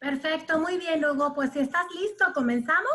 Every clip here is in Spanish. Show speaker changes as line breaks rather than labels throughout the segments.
Perfecto, muy bien, Hugo. Pues si estás listo, comenzamos.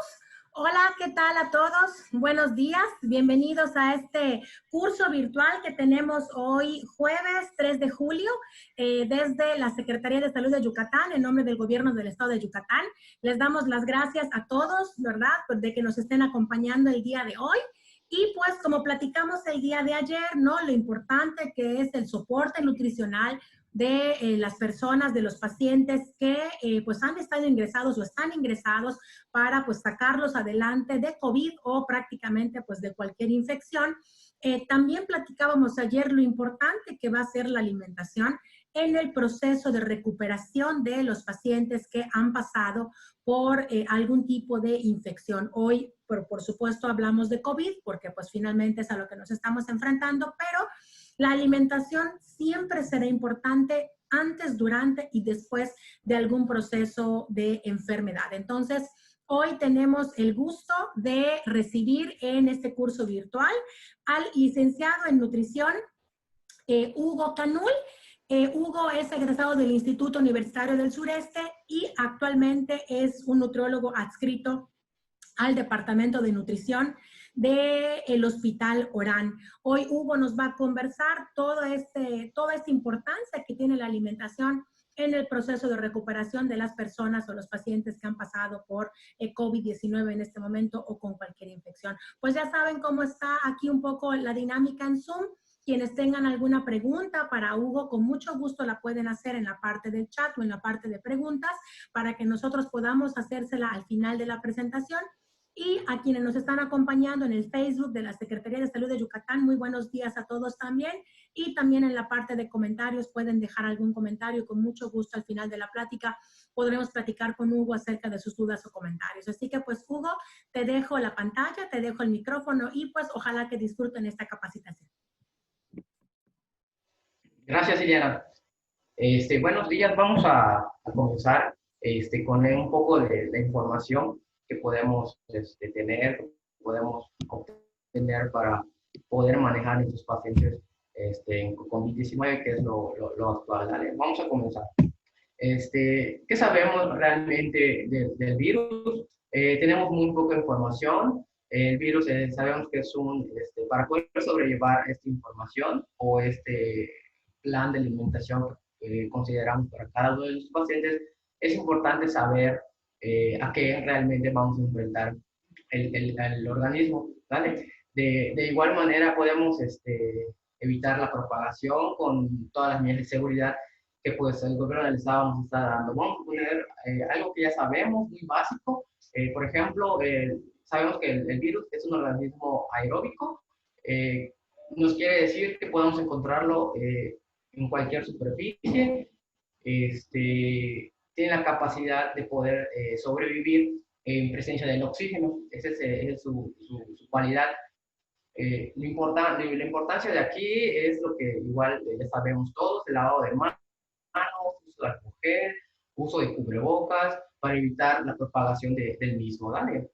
Hola, ¿qué tal a todos? Buenos días, bienvenidos a este curso virtual que tenemos hoy jueves 3 de julio desde la Secretaría de Salud de Yucatán, en nombre del gobierno del estado de Yucatán. Les damos las gracias a todos, ¿verdad?, de que nos estén acompañando el día de hoy. Y pues como platicamos el día de ayer, ¿no?, lo importante que es el soporte nutricional de las personas, de los pacientes que pues han estado ingresados o están ingresados para pues sacarlos adelante de COVID o prácticamente pues de cualquier infección. También platicábamos ayer lo importante que va a ser la alimentación en el proceso de recuperación de los pacientes que han pasado por algún tipo de infección. Hoy, por supuesto, hablamos de COVID porque pues finalmente es a lo que nos estamos enfrentando, pero la alimentación siempre será importante antes, durante y después de algún proceso de enfermedad. Entonces, hoy tenemos el gusto de recibir en este curso virtual al licenciado en nutrición, Hugo Canul. Hugo es egresado del Instituto Universitario del Sureste y actualmente es un nutriólogo adscrito al Departamento de Nutrición del Hospital Orán. Hoy Hugo nos va a conversar toda esta importancia que tiene la alimentación en el proceso de recuperación de las personas o los pacientes que han pasado por COVID-19 en este momento o con cualquier infección. Pues ya saben cómo está aquí un poco la dinámica en Zoom. Quienes tengan alguna pregunta para Hugo, con mucho gusto la pueden hacer en la parte del chat o en la parte de preguntas para que nosotros podamos hacérsela al final de la presentación. Y a quienes nos están acompañando en el Facebook de la Secretaría de Salud de Yucatán, muy buenos días a todos también. Y también en la parte de comentarios pueden dejar algún comentario. Con mucho gusto al final de la plática podremos platicar con Hugo acerca de sus dudas o comentarios. Así que pues Hugo, te dejo la pantalla, te dejo el micrófono y pues ojalá que disfruten esta capacitación.
Gracias, Iliana. Buenos días. Vamos a comenzar con un poco de la información que podemos tener, podemos obtener para poder manejar a nuestros pacientes con COVID-19, que es lo actual. ¿Vale? Vamos a comenzar. ¿Qué sabemos realmente del virus? Tenemos muy poca información. El virus sabemos que es para poder sobrellevar esta información o este plan de alimentación que consideramos para cada uno de los pacientes, es importante saber a qué realmente vamos a enfrentar el organismo, ¿vale? De igual manera podemos evitar la propagación con todas las medidas de seguridad que pues el gobierno del estado nos está dando. Vamos a poner algo que ya sabemos, muy básico. Por ejemplo, sabemos que el virus es un organismo aeróbico. Nos quiere decir que podemos encontrarlo en cualquier superficie. Tiene la capacidad de poder sobrevivir en presencia del oxígeno. Esa es su cualidad. La importancia de aquí es lo que igual ya sabemos todos: el lavado de manos, uso de alcohol gel, uso de cubrebocas para evitar la propagación del mismo. ¿Vale?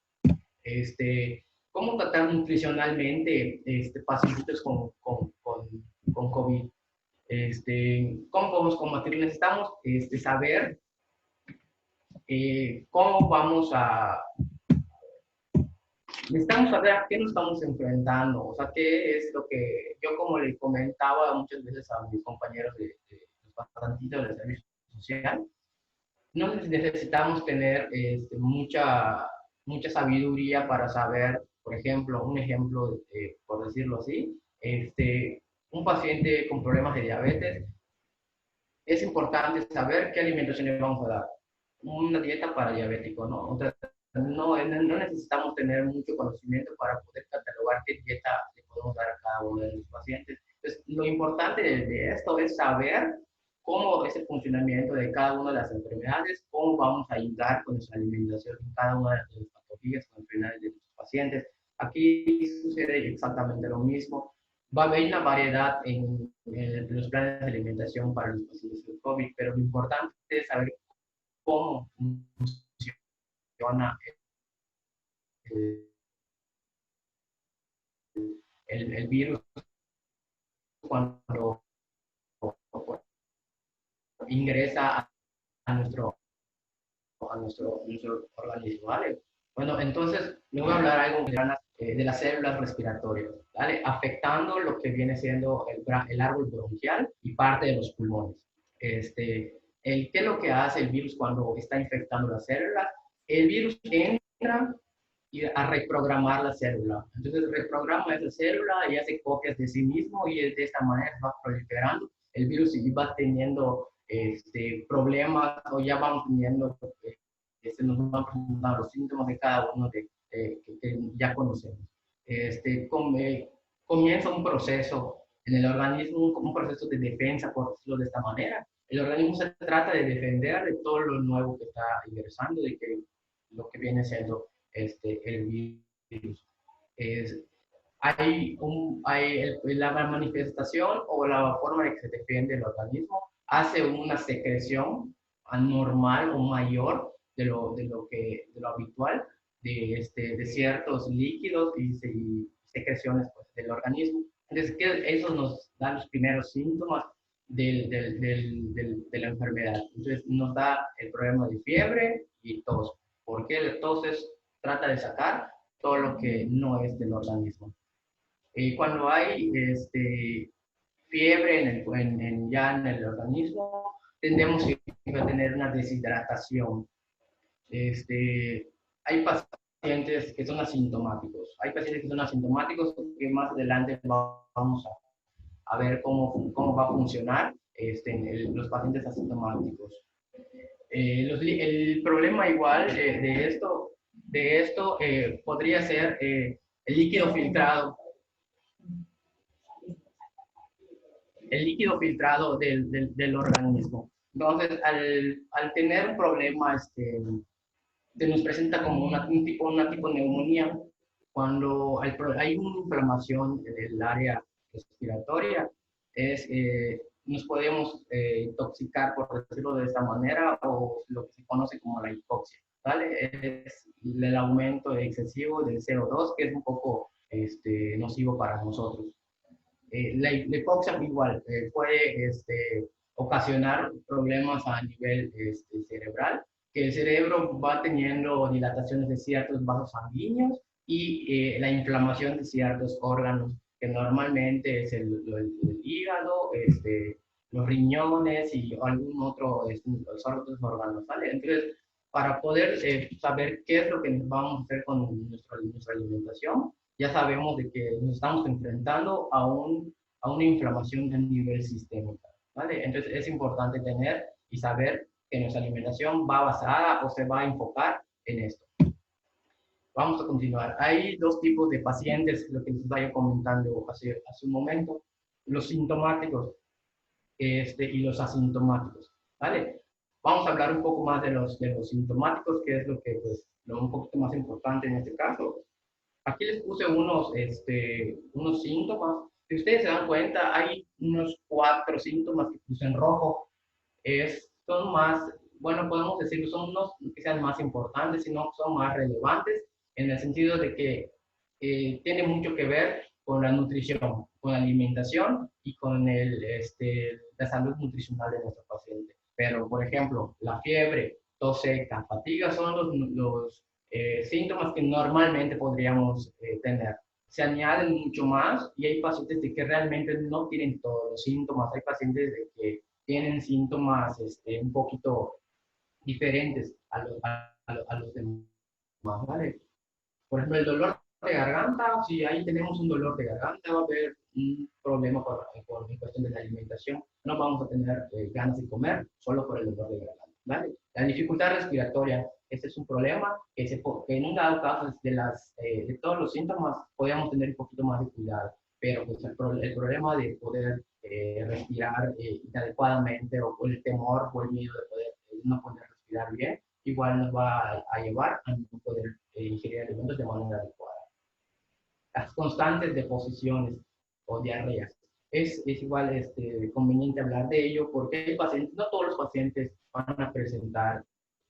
¿Cómo tratar nutricionalmente pacientes con COVID? ¿Cómo podemos combatirlo? Necesitamos saber cómo vamos a... Necesitamos saber a qué nos estamos enfrentando, o sea, qué es lo que yo, como le comentaba muchas veces a mis compañeros de los pasantitos del servicio social, no necesitamos tener mucha sabiduría para saber, por ejemplo, un ejemplo, por decirlo así, un paciente con problemas de diabetes, es importante saber qué alimentación le vamos a dar. Una dieta para diabético, ¿no? O sea, no necesitamos tener mucho conocimiento para poder catalogar qué dieta le podemos dar a cada uno de los pacientes. Entonces, lo importante de esto es saber cómo es el funcionamiento de cada una de las enfermedades, cómo vamos a ayudar con nuestra alimentación en cada una de las patologías o enfermedades de nuestros pacientes. Aquí sucede exactamente lo mismo. Va a haber una variedad en los planes de alimentación para los pacientes del COVID, pero lo importante es saber cómo funciona el virus cuando ingresa a nuestro nuestro organismo, ¿vale? Bueno, entonces, les voy a hablar algo de las células respiratorias, ¿vale? Afectando lo que viene siendo el árbol bronquial y parte de los pulmones. ¿Qué es lo que hace el virus cuando está infectando las células? El virus entra a reprogramar la célula. Entonces reprograma esa célula y hace copias de sí mismo y de esta manera va proliferando. El virus va teniendo problemas o ya vamos teniendo, nos van presentando los síntomas de cada uno que ya conocemos. Comienza un proceso en el organismo, un proceso de defensa, por decirlo de esta manera. El organismo se trata de defender de todo lo nuevo que está ingresando, de que lo que viene siendo el virus. La manifestación o la forma en que se defiende el organismo hace una secreción anormal o mayor de lo habitual de ciertos líquidos y secreciones pues, del organismo. Entonces, eso nos da los primeros síntomas de la enfermedad. Entonces, nos da el problema de fiebre y tos. ¿Por qué? La tos trata de sacar todo lo que no es del organismo. Cuando hay fiebre ya en el organismo, tendemos a tener una deshidratación. Hay pacientes que son asintomáticos. Hay pacientes que son asintomáticos que más adelante vamos a ver cómo va a funcionar los pacientes asintomáticos. El problema igual de esto podría ser el líquido filtrado. El líquido filtrado del organismo. Entonces, al tener un problema, se nos presenta como una tipo neumonía. Cuando hay una inflamación del área respiratoria, nos podemos intoxicar, por decirlo de esta manera, o lo que se conoce como la hipoxia, ¿vale? Es el aumento excesivo del CO2, que es un poco nocivo para nosotros. La hipoxia igual puede ocasionar problemas a nivel cerebral, que el cerebro va teniendo dilataciones de ciertos vasos sanguíneos y la inflamación de ciertos órganos, que normalmente es el hígado, los riñones y algún otro los otros órganos, ¿vale? Entonces, para poder saber qué es lo que vamos a hacer con nuestra alimentación, ya sabemos de que nos estamos enfrentando a una inflamación a nivel sistémico, ¿vale? Entonces es importante tener y saber que nuestra alimentación va basada o se va a enfocar en esto. Vamos a continuar. Hay dos tipos de pacientes, lo que les vaya comentando hace un momento, los sintomáticos y los asintomáticos, ¿vale? Vamos a hablar un poco más de los sintomáticos, que es lo que, pues, un poquito más importante en este caso. Aquí les puse unos síntomas. Si ustedes se dan cuenta, hay unos 4 síntomas que puse en rojo. Son más, bueno, podemos decir, son unos que sean más importantes, sino son más relevantes, en el sentido de que tiene mucho que ver con la nutrición, con la alimentación y con la salud nutricional de nuestro paciente. Pero, por ejemplo, la fiebre, tos seca, fatiga son los síntomas que normalmente podríamos tener. Se añaden mucho más y hay pacientes de que realmente no tienen todos los síntomas. Hay pacientes de que tienen síntomas un poquito diferentes a los demás, ¿vale? Por ejemplo, el dolor de garganta, si ahí tenemos un dolor de garganta, va a haber un problema en cuestión de la alimentación. No vamos a tener ganas de comer solo por el dolor de garganta, ¿vale? La dificultad respiratoria, este es un problema que en un dado caso de todos los síntomas podríamos tener un poquito más de cuidado, pero pues el problema de poder respirar adecuadamente o el temor o el miedo de no poder respirar bien, igual nos va a llevar a no poder ingerir alimentos de manera adecuada. Las constantes deposiciones o diarreas. Es igual conveniente hablar de ello porque hay pacientes, no todos los pacientes van a presentar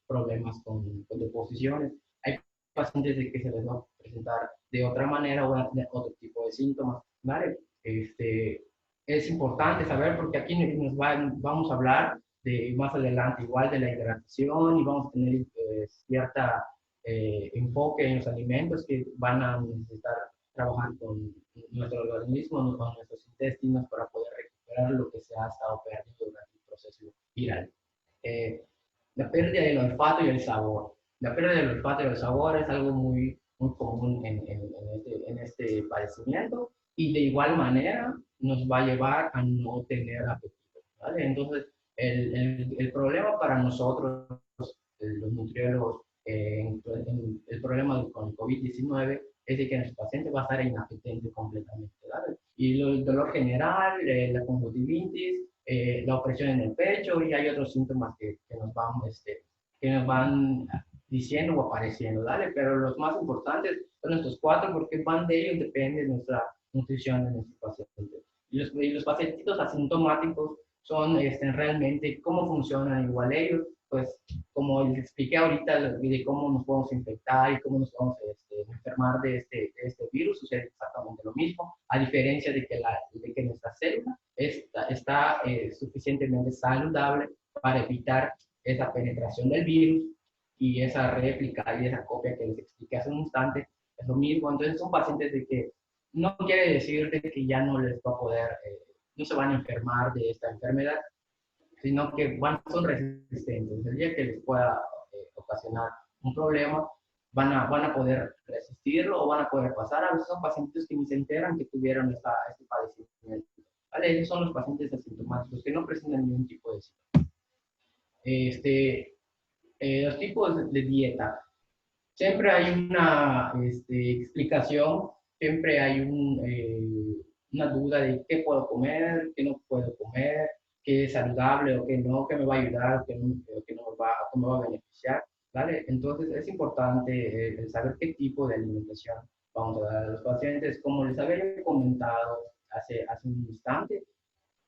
problemas con deposiciones. Hay pacientes de que se les va a presentar de otra manera o van a tener otro tipo de síntomas, ¿vale? Es importante saber porque aquí vamos a hablar más adelante igual de la hidratación y vamos a tener cierta enfoque en los alimentos que van a necesitar trabajar con nuestro organismo, con nuestros intestinos para poder recuperar lo que se ha estado perdiendo durante el proceso viral. La pérdida del olfato y el sabor. La pérdida del olfato y el sabor es algo muy, muy común en este padecimiento y de igual manera nos va a llevar a no tener apetito, ¿vale? Entonces, el problema para nosotros, los nutriólogos, el problema con COVID-19 es de que nuestro paciente va a estar inapetente completamente, ¿vale? Y el dolor general, la conjuntivitis, la opresión en el pecho y hay otros síntomas que nos van diciendo o apareciendo, ¿vale? Pero los más importantes son estos cuatro porque van de ellos depende nuestra nutrición de nuestro paciente. Y los pacientitos asintomáticos son realmente cómo funcionan igual ellos, pues como les expliqué ahorita de cómo nos podemos infectar y cómo nos podemos enfermar de este virus, sucede exactamente lo mismo, a diferencia de que nuestra célula está suficientemente saludable para evitar esa penetración del virus y esa réplica y esa copia que les expliqué hace un instante, es lo mismo. Entonces son pacientes de que no quiere decir de que ya no les va a poder, no se van a enfermar de esta enfermedad, sino que son resistentes. El día que les pueda ocasionar un problema, van a poder resistirlo o van a poder pasar. A veces son pacientes que ni se enteran que tuvieron este padecimiento. ¿Vale? Esos son los pacientes asintomáticos que no presentan ningún tipo de síntoma. Los tipos de dieta. Siempre hay una explicación, siempre hay una duda de qué puedo comer, qué no puedo comer, qué es saludable o qué no, qué me va a ayudar, qué no me va a beneficiar, ¿vale? Entonces es importante saber qué tipo de alimentación vamos a dar a los pacientes. Como les había comentado hace un instante,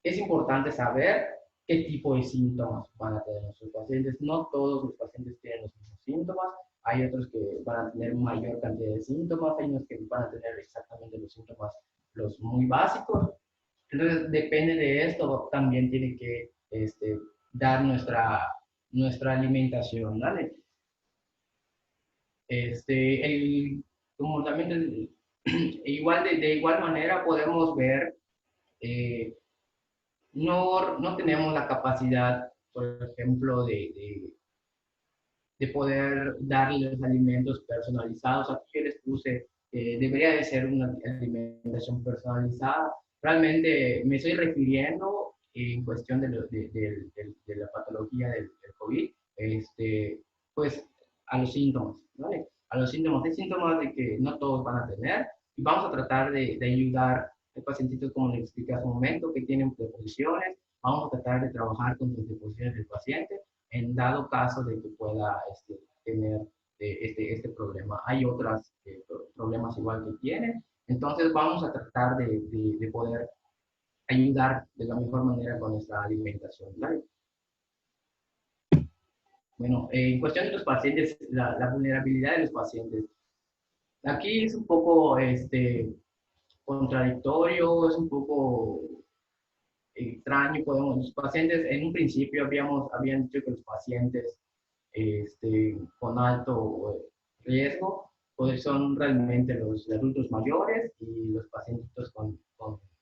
es importante saber qué tipo de síntomas van a tener nuestros pacientes. No todos los pacientes tienen los mismos síntomas. Hay otros que van a tener mayor cantidad de síntomas, hay unos que van a tener exactamente los síntomas, los muy básicos. Entonces, depende de esto, también tiene que dar nuestra alimentación, ¿vale? Como también, de igual manera podemos ver, no tenemos la capacidad, por ejemplo, de poder darles alimentos personalizados. Aquí les puse, debería de ser una alimentación personalizada. Realmente me estoy refiriendo en cuestión de la patología del COVID, pues a los síntomas, ¿vale? A los síntomas. Hay síntomas de que no todos van a tener y vamos a tratar de ayudar a pacientitos, como les expliqué hace un momento, que tienen deposiciones. Vamos a tratar de trabajar con las deposiciones del paciente en dado caso de que pueda tener este problema. Hay otros problemas igual que tiene, entonces vamos a tratar de poder ayudar de la mejor manera con nuestra alimentación, ¿vale? Bueno, en cuestión de los pacientes, la vulnerabilidad de los pacientes. Aquí es un poco contradictorio, es un poco extraño. Los pacientes, en un principio habían dicho que los pacientes con alto riesgo pues son realmente los adultos mayores y los pacientes con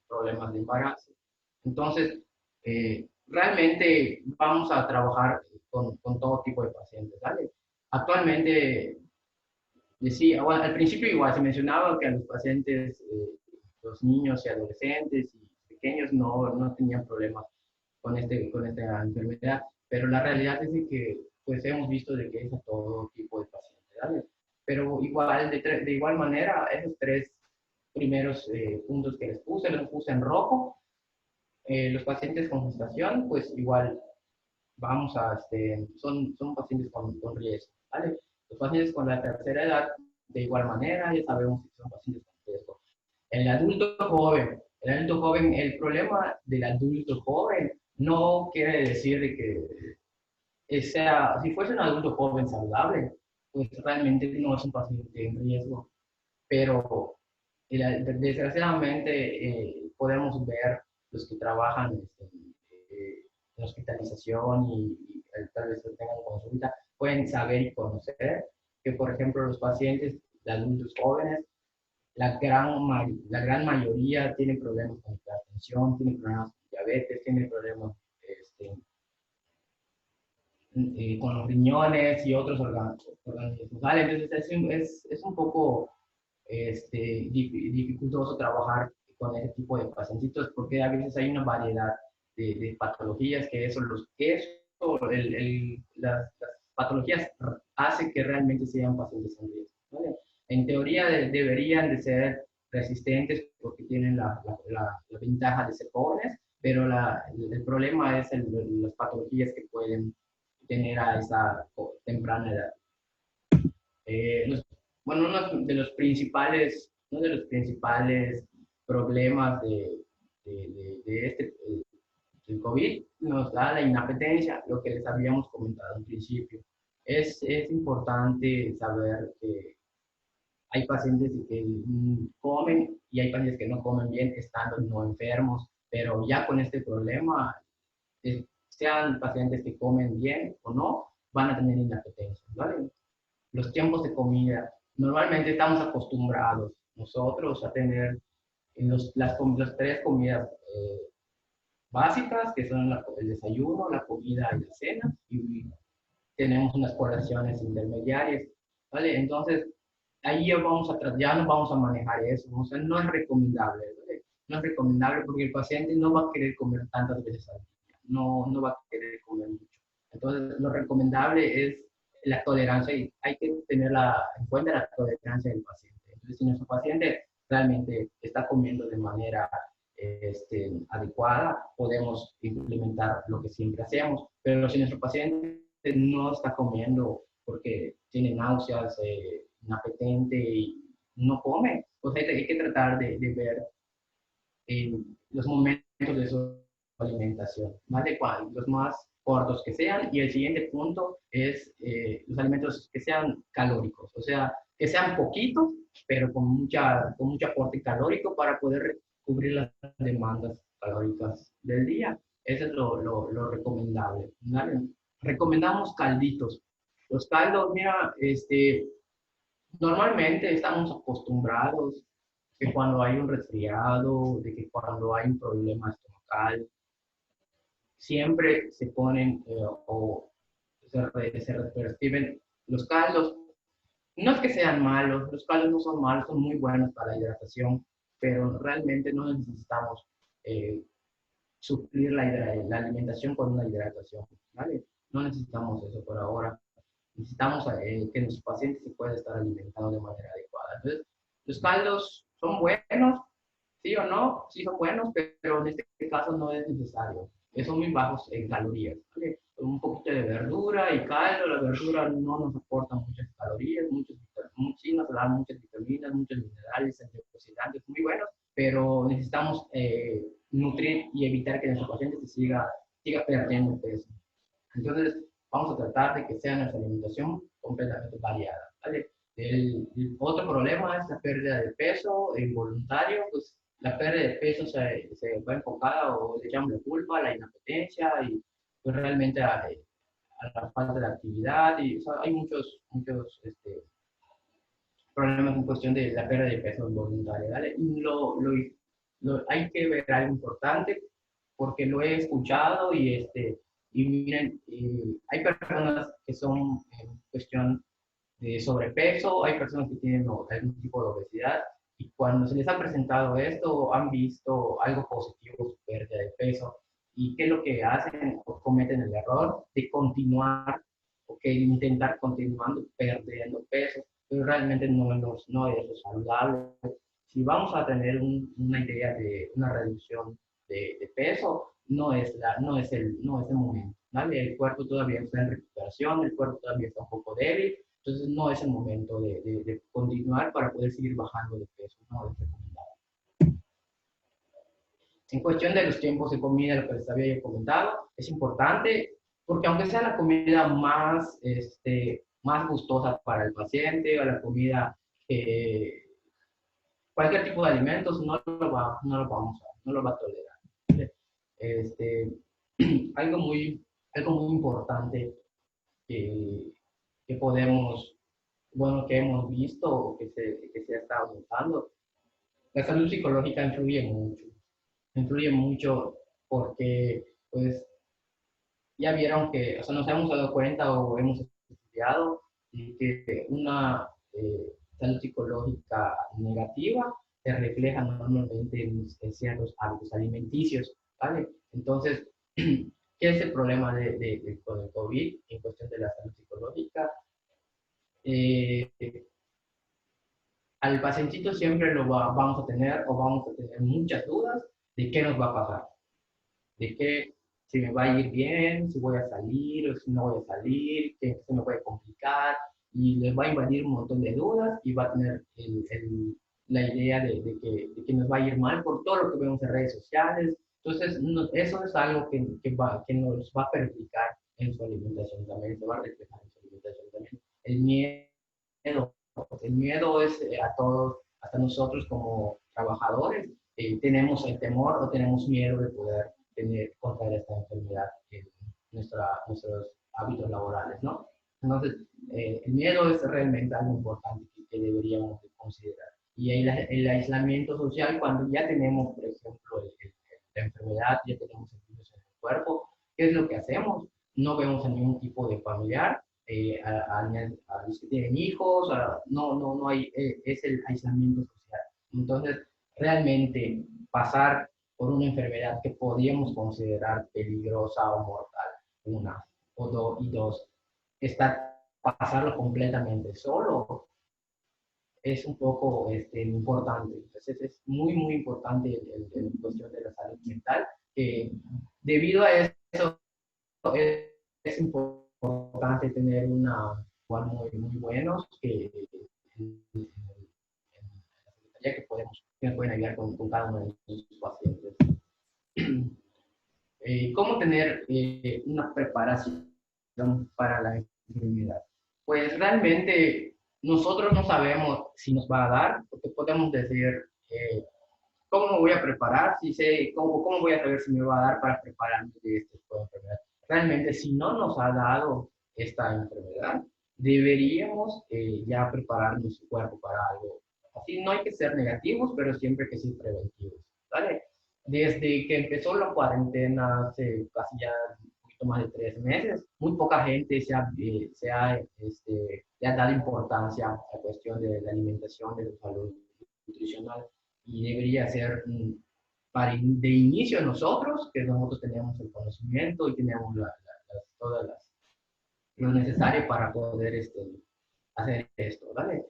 problemas de embarazo. Entonces, realmente vamos a trabajar con todo tipo de pacientes, ¿vale? Actualmente, decía, bueno, al principio igual se mencionaba que a los pacientes, los niños y adolescentes y pequeños no tenían problemas con esta enfermedad, pero la realidad es de que pues hemos visto de que es a todo tipo de pacientes, ¿vale? Pero igual, de igual manera, esos tres primeros puntos que los puse en rojo. Los pacientes con gestación, pues igual vamos a, son pacientes con riesgo, ¿vale? Los pacientes con la tercera edad, de igual manera, ya sabemos que son pacientes con riesgo. El adulto joven, el problema del adulto joven no quiere decir de que si fuese un adulto joven saludable, pues realmente no es un paciente en riesgo, pero desgraciadamente podemos ver los que trabajan en hospitalización y tal vez tengan consulta, pueden saber y conocer que, por ejemplo, los pacientes de adultos jóvenes, la gran mayoría tienen problemas con hipertensión, tienen problemas con diabetes, tienen problemas con los riñones y otros organismos, ¿vale? Entonces es un poco dificultoso trabajar con ese tipo de pacientitos porque a veces hay una variedad de patologías que las patologías hacen que realmente sean pacientes en riesgo, ¿vale? En teoría deberían de ser resistentes porque tienen la ventaja de ser jóvenes, pero el problema es las patologías que pueden tener a esa temprana edad. Bueno, uno de los principales problemas del COVID nos da la inapetencia, lo que les habíamos comentado al principio. Es importante saber que hay pacientes que comen y hay pacientes que no comen bien estando no enfermos, pero ya con este problema, sean pacientes que comen bien o no, van a tener inapetencia, ¿vale? Los tiempos de comida. Normalmente estamos acostumbrados nosotros a tener las tres comidas básicas, que son el desayuno, la comida y la cena, y tenemos unas colaciones intermediarias, ¿vale? Entonces, ahí ya no vamos a manejar eso, o sea, no es recomendable, ¿vale? No es recomendable porque el paciente no va a querer comer tantas veces al día, no va a querer comer mucho. Entonces, lo recomendable es la tolerancia y hay que tener en cuenta la tolerancia del paciente. Entonces, si nuestro paciente realmente está comiendo de manera adecuada, podemos implementar lo que siempre hacemos, pero si nuestro paciente no está comiendo porque tiene náuseas, inapetente y no come, pues hay que tratar de ver los momentos de su alimentación, ¿vale? Los más cortos que sean. Y el siguiente punto es los alimentos que sean calóricos, o sea, que sean poquitos, pero con mucho aporte calórico para poder cubrir las demandas calóricas del día. Eso es lo recomendable, ¿vale? Recomendamos calditos. Los caldos, mira, normalmente estamos acostumbrados que cuando hay un resfriado, de que cuando hay un problema estomacal, siempre se ponen o se prescriben los caldos. No es que sean malos, los caldos no son malos, son muy buenos para la hidratación, pero realmente no necesitamos eh, suplir la alimentación con una hidratación, ¿vale? No necesitamos eso por ahora. Necesitamos que nuestros pacientes se puedan estar alimentando de manera adecuada. Entonces, los caldos son buenos, sí o no, sí son buenos, pero en este caso no es necesario. Son muy bajos en calorías, ¿vale? Un poquito de verdura y caldo, la verdura no nos aporta muchas calorías, sí nos da muchas vitaminas, muchos minerales, antioxidantes muy buenos, pero necesitamos nutrir y evitar que nuestro paciente siga perdiendo peso. Entonces, vamos a tratar de que sea nuestra alimentación completamente variada, ¿vale? El otro problema es la pérdida de peso involuntario, pues la pérdida de peso se va enfocada o le echamos la culpa a la inapetencia y pues realmente a la falta de actividad y o sea, hay muchos problemas en cuestión de la pérdida de peso involuntaria, ¿vale? Hay que ver algo importante porque lo he escuchado y miren, hay personas que son en cuestión de sobrepeso, hay personas que tienen algún tipo de obesidad y cuando se les ha presentado esto han visto algo positivo, su pérdida de peso. ¿Y qué es lo que hacen? O cometen el error de continuar o que intentar continuando perdiendo peso, pero realmente no es lo saludable. Si vamos a tener una idea de una reducción de peso, no es el momento, ¿vale? El cuerpo todavía está en recuperación, el cuerpo todavía está un poco débil, entonces no es el momento de continuar para poder seguir bajando de peso, no es recomendable. En cuestión de los tiempos de comida, lo que les había comentado, es importante porque aunque sea la comida más gustosa para el paciente o la comida, cualquier tipo de alimentos no lo va a tolerar. algo muy, algo muy importante que, que podemos, bueno, que hemos visto o que se ha estado notando. La salud psicológica influye mucho porque, pues, ya vieron que, o sea, nos hemos dado cuenta o hemos estudiado que una salud psicológica negativa se refleja normalmente en ciertos hábitos alimenticios, ¿vale? Entonces, ¿qué es el problema con el COVID en cuestión de la salud psicológica? Eh, Al pacientito siempre vamos a tener o vamos a tener muchas dudas de qué nos va a pasar, de qué, si me va a ir bien, si voy a salir o si no voy a salir, que se me puede complicar y les va a invadir un montón de dudas y va a tener la idea de que nos va a ir mal por todo lo que vemos en redes sociales. Entonces, eso es algo que nos va a perjudicar en su alimentación también, se va a reflejar en su alimentación también. Miedo, el miedo es a todos, hasta nosotros como trabajadores, tenemos el temor o tenemos miedo de poder contraer esta enfermedad en nuestros hábitos laborales, ¿no? Entonces, el miedo es realmente algo importante que deberíamos de considerar. Y el aislamiento social, cuando ya tenemos, por ejemplo, la enfermedad, ya tenemos el virus en el cuerpo, ¿qué es lo que hacemos? No vemos a ningún tipo de familiar, a los que tienen hijos, no hay, es el aislamiento social. Entonces, realmente pasar por una enfermedad que podríamos considerar peligrosa o mortal, una y dos, pasarlo completamente solo es un poco importante. Entonces es muy, muy importante en cuestión de la salud mental, que debido a eso es importante tener una igual muy buenos en la secretaría que pueden ayudar con cada uno de sus pacientes. ¿Cómo tener una preparación para la enfermedad? Pues realmente nosotros no sabemos si nos va a dar, porque podemos decir, eh, ¿cómo me voy a preparar? Si sé, ¿cómo voy a saber si me va a dar para prepararme de este tipo de enfermedad? Realmente, si no nos ha dado esta enfermedad, deberíamos ya preparar nuestro cuerpo para algo. Así no hay que ser negativos, pero siempre que ser preventivos, ¿vale? Desde que empezó la cuarentena hace casi ya un poquito más de 3 meses, muy poca gente le ha dado importancia a la cuestión de la alimentación, de la salud nutricional y debería ser de inicio nosotros, que nosotros tenemos el conocimiento y tenemos todas lo necesario para poder hacer esto, ¿vale?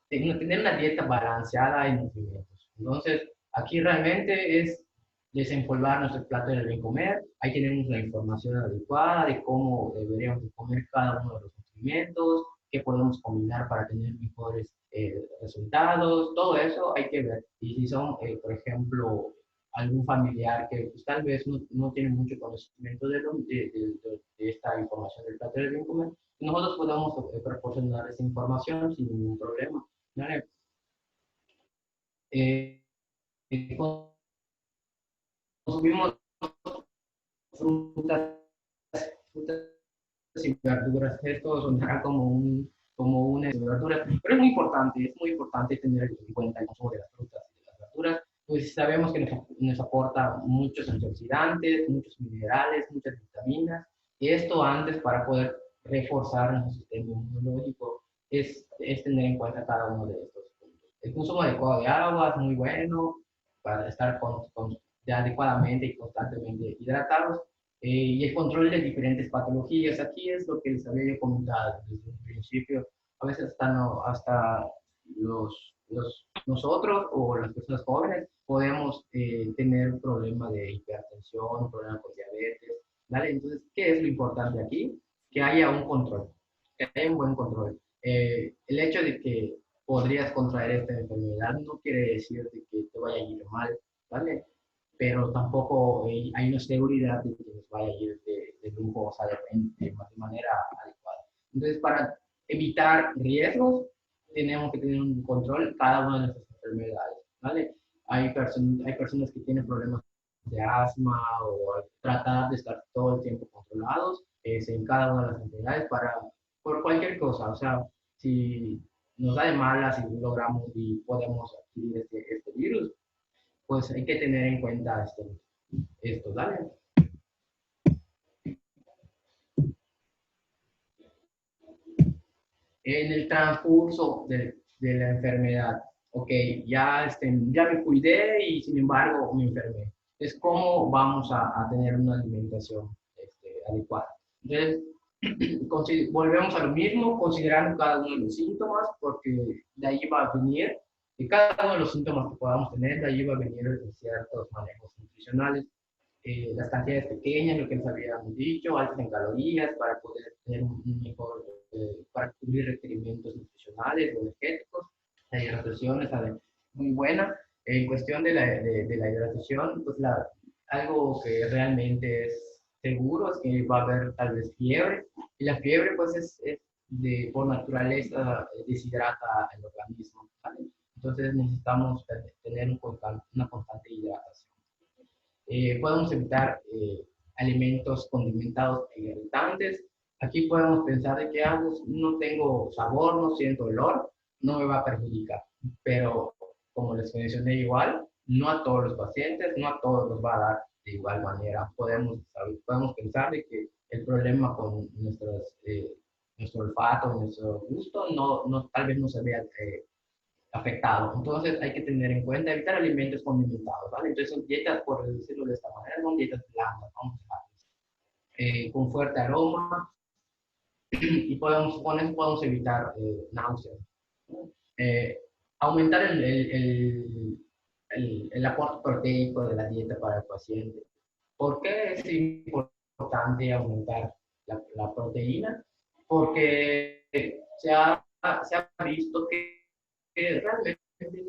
Tener una dieta balanceada en nutrimentos. Entonces, aquí realmente es desempolvar nuestro plato del bien comer, ahí tenemos la información adecuada de cómo deberíamos comer cada uno de los nutrimentos, qué podemos combinar para tener mejores resultados, todo eso hay que ver. Y si son, por ejemplo, algún familiar que pues, tal vez no tiene mucho conocimiento de esta información del plato del bien comer, nosotros podemos proporcionar esa información sin ningún problema. ¿Vale? Eh, consumimos frutas, frutas y verduras. Esto sonará como una verdura, pero es muy importante tener en cuenta el consumo de las frutas y de las verduras, pues sabemos que nos aporta muchos antioxidantes, muchos minerales, muchas vitaminas, y esto antes para poder reforzar nuestro sistema inmunológico es tener en cuenta cada uno de estos puntos. El consumo adecuado de agua es muy bueno para estar adecuadamente y constantemente hidratados, y el control de diferentes patologías. Aquí es lo que les había comentado desde un principio. A veces hasta nosotros o las personas jóvenes podemos tener un problema de hipertensión, un problema con diabetes, ¿vale? Entonces, ¿qué es lo importante aquí? Que haya un control, que haya un buen control. El hecho de que podrías contraer esta enfermedad no quiere decir de que te vaya a ir mal, ¿vale? Pero tampoco hay una seguridad de que nos vaya a ir de lujosa de manera adecuada. Entonces, para evitar riesgos, tenemos que tener un control cada una de nuestras enfermedades, ¿vale? Hay personas que tienen problemas de asma o tratar de estar todo el tiempo controlados en cada una de las enfermedades por cualquier cosa. O sea, si nos da de malas y logramos y podemos adquirir este virus, pues hay que tener en cuenta esto, ¿vale? En el transcurso de la enfermedad, ok, ya me cuidé y sin embargo me enfermé. Es cómo vamos a tener una alimentación adecuada. Entonces, volvemos a lo mismo, considerando cada uno de los síntomas, porque de ahí va a venir, de cada uno de los síntomas que podamos tener, de ahí va a venir ciertos manejos nutricionales. Las cantidades pequeñas, lo que les habíamos dicho, altas en calorías, para poder tener un mejor, para cubrir requerimientos nutricionales o energéticos. La hidratación es muy buena. En cuestión de la hidratación, pues algo que realmente es seguro es que va a haber tal vez fiebre, y la fiebre pues por naturaleza deshidrata el organismo, ¿vale? Entonces necesitamos tener una constante hidratación. Podemos evitar alimentos condimentados e irritantes. Aquí podemos pensar de que pues, no tengo sabor, no siento olor, no me va a perjudicar. Pero como les mencioné igual, no a todos los pacientes, no a todos los va a dar de igual manera. Podemos pensar de que el problema con nuestro olfato, nuestro gusto, tal vez no se vea afectado. Entonces hay que tener en cuenta evitar alimentos condimentados, ¿vale? Entonces son dietas, por decirlo de esta manera, son dietas blandas, vamos a con fuerte aroma y con eso podemos evitar náuseas. Eh, Aumentar el aporte proteico de la dieta para el paciente. ¿Por qué es importante aumentar la proteína? Porque se ha visto que realmente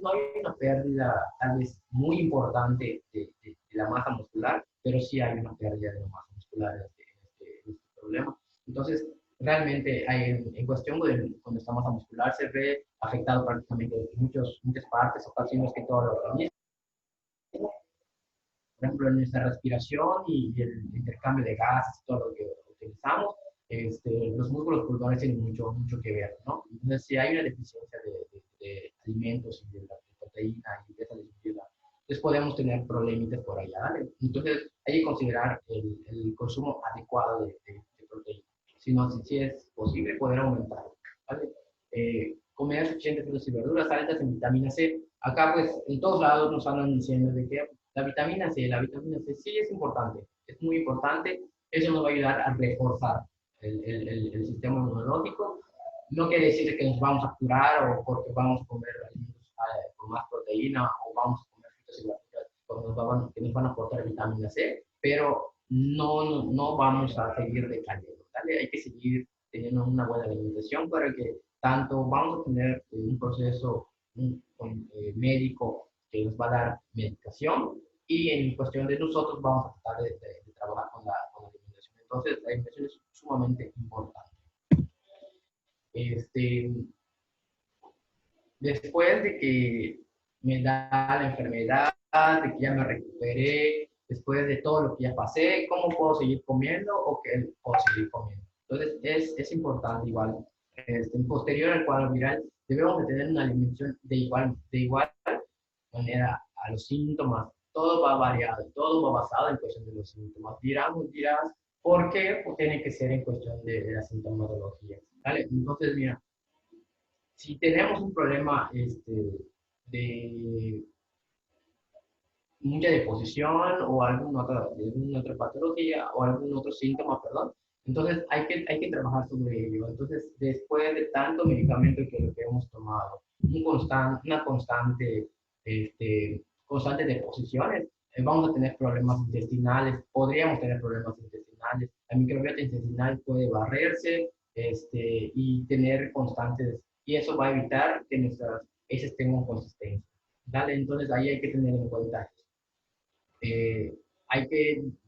no hay una pérdida tal vez muy importante de la masa muscular, pero sí hay una pérdida de la masa muscular en este problema. Entonces, realmente en cuestión de cuando esta masa muscular se ve afectado prácticamente en muchas partes, ocasiones que todo el organismo. Por ejemplo, en nuestra respiración y el intercambio de gases, todo lo que utilizamos, los músculos pulmonares tienen mucho que ver, ¿no? Entonces, si hay una deficiencia de alimentos y de la proteína y de esa disponibilidad, entonces podemos tener problemitas por allá, ¿vale? Entonces, hay que considerar el consumo adecuado de proteína. Si es posible, poder aumentar, ¿vale? Comer suficientes frutas y verduras altas en vitamina C. Acá, pues, en todos lados nos andan diciendo de que la vitamina C sí es importante, es muy importante. Eso nos va a ayudar a reforzar el sistema inmunológico. No quiere decir que nos vamos a curar o porque vamos a comer alimentos con más proteína o vamos a comer frutas y verduras que nos van a aportar vitamina C, pero no vamos a seguir decayendo, ¿vale? Hay que seguir teniendo una buena alimentación para que tanto vamos a tener un proceso médico que nos va a dar medicación y en cuestión de nosotros vamos a tratar de trabajar con la alimentación. Entonces, la alimentación es sumamente importante. Después de que me da la enfermedad, de que ya me recuperé, después de todo lo que ya pasé, ¿cómo puedo seguir comiendo o qué puedo seguir comiendo? Entonces, es importante igual. Posterior al cuadro viral, debemos de tener una alimentación de igual manera a los síntomas. Todo va variado, todo va basado en cuestión de los síntomas. Dirás, ¿por qué? Pues tiene que ser en cuestión de la sintomatología, ¿vale? Entonces, mira, si tenemos un problema de mucha deposición o alguna otra patología o algún otro síntoma, perdón, entonces hay que trabajar sobre ello. Entonces, después de tanto medicamento que lo que hemos tomado, una constante deposiciones, vamos a tener problemas intestinales, podríamos tener problemas intestinales. La microbiota intestinal puede barrerse y tener constantes, y eso va a evitar que nuestras heces tengan consistencia. ¿Vale? Entonces ahí hay que tener en cuenta eso.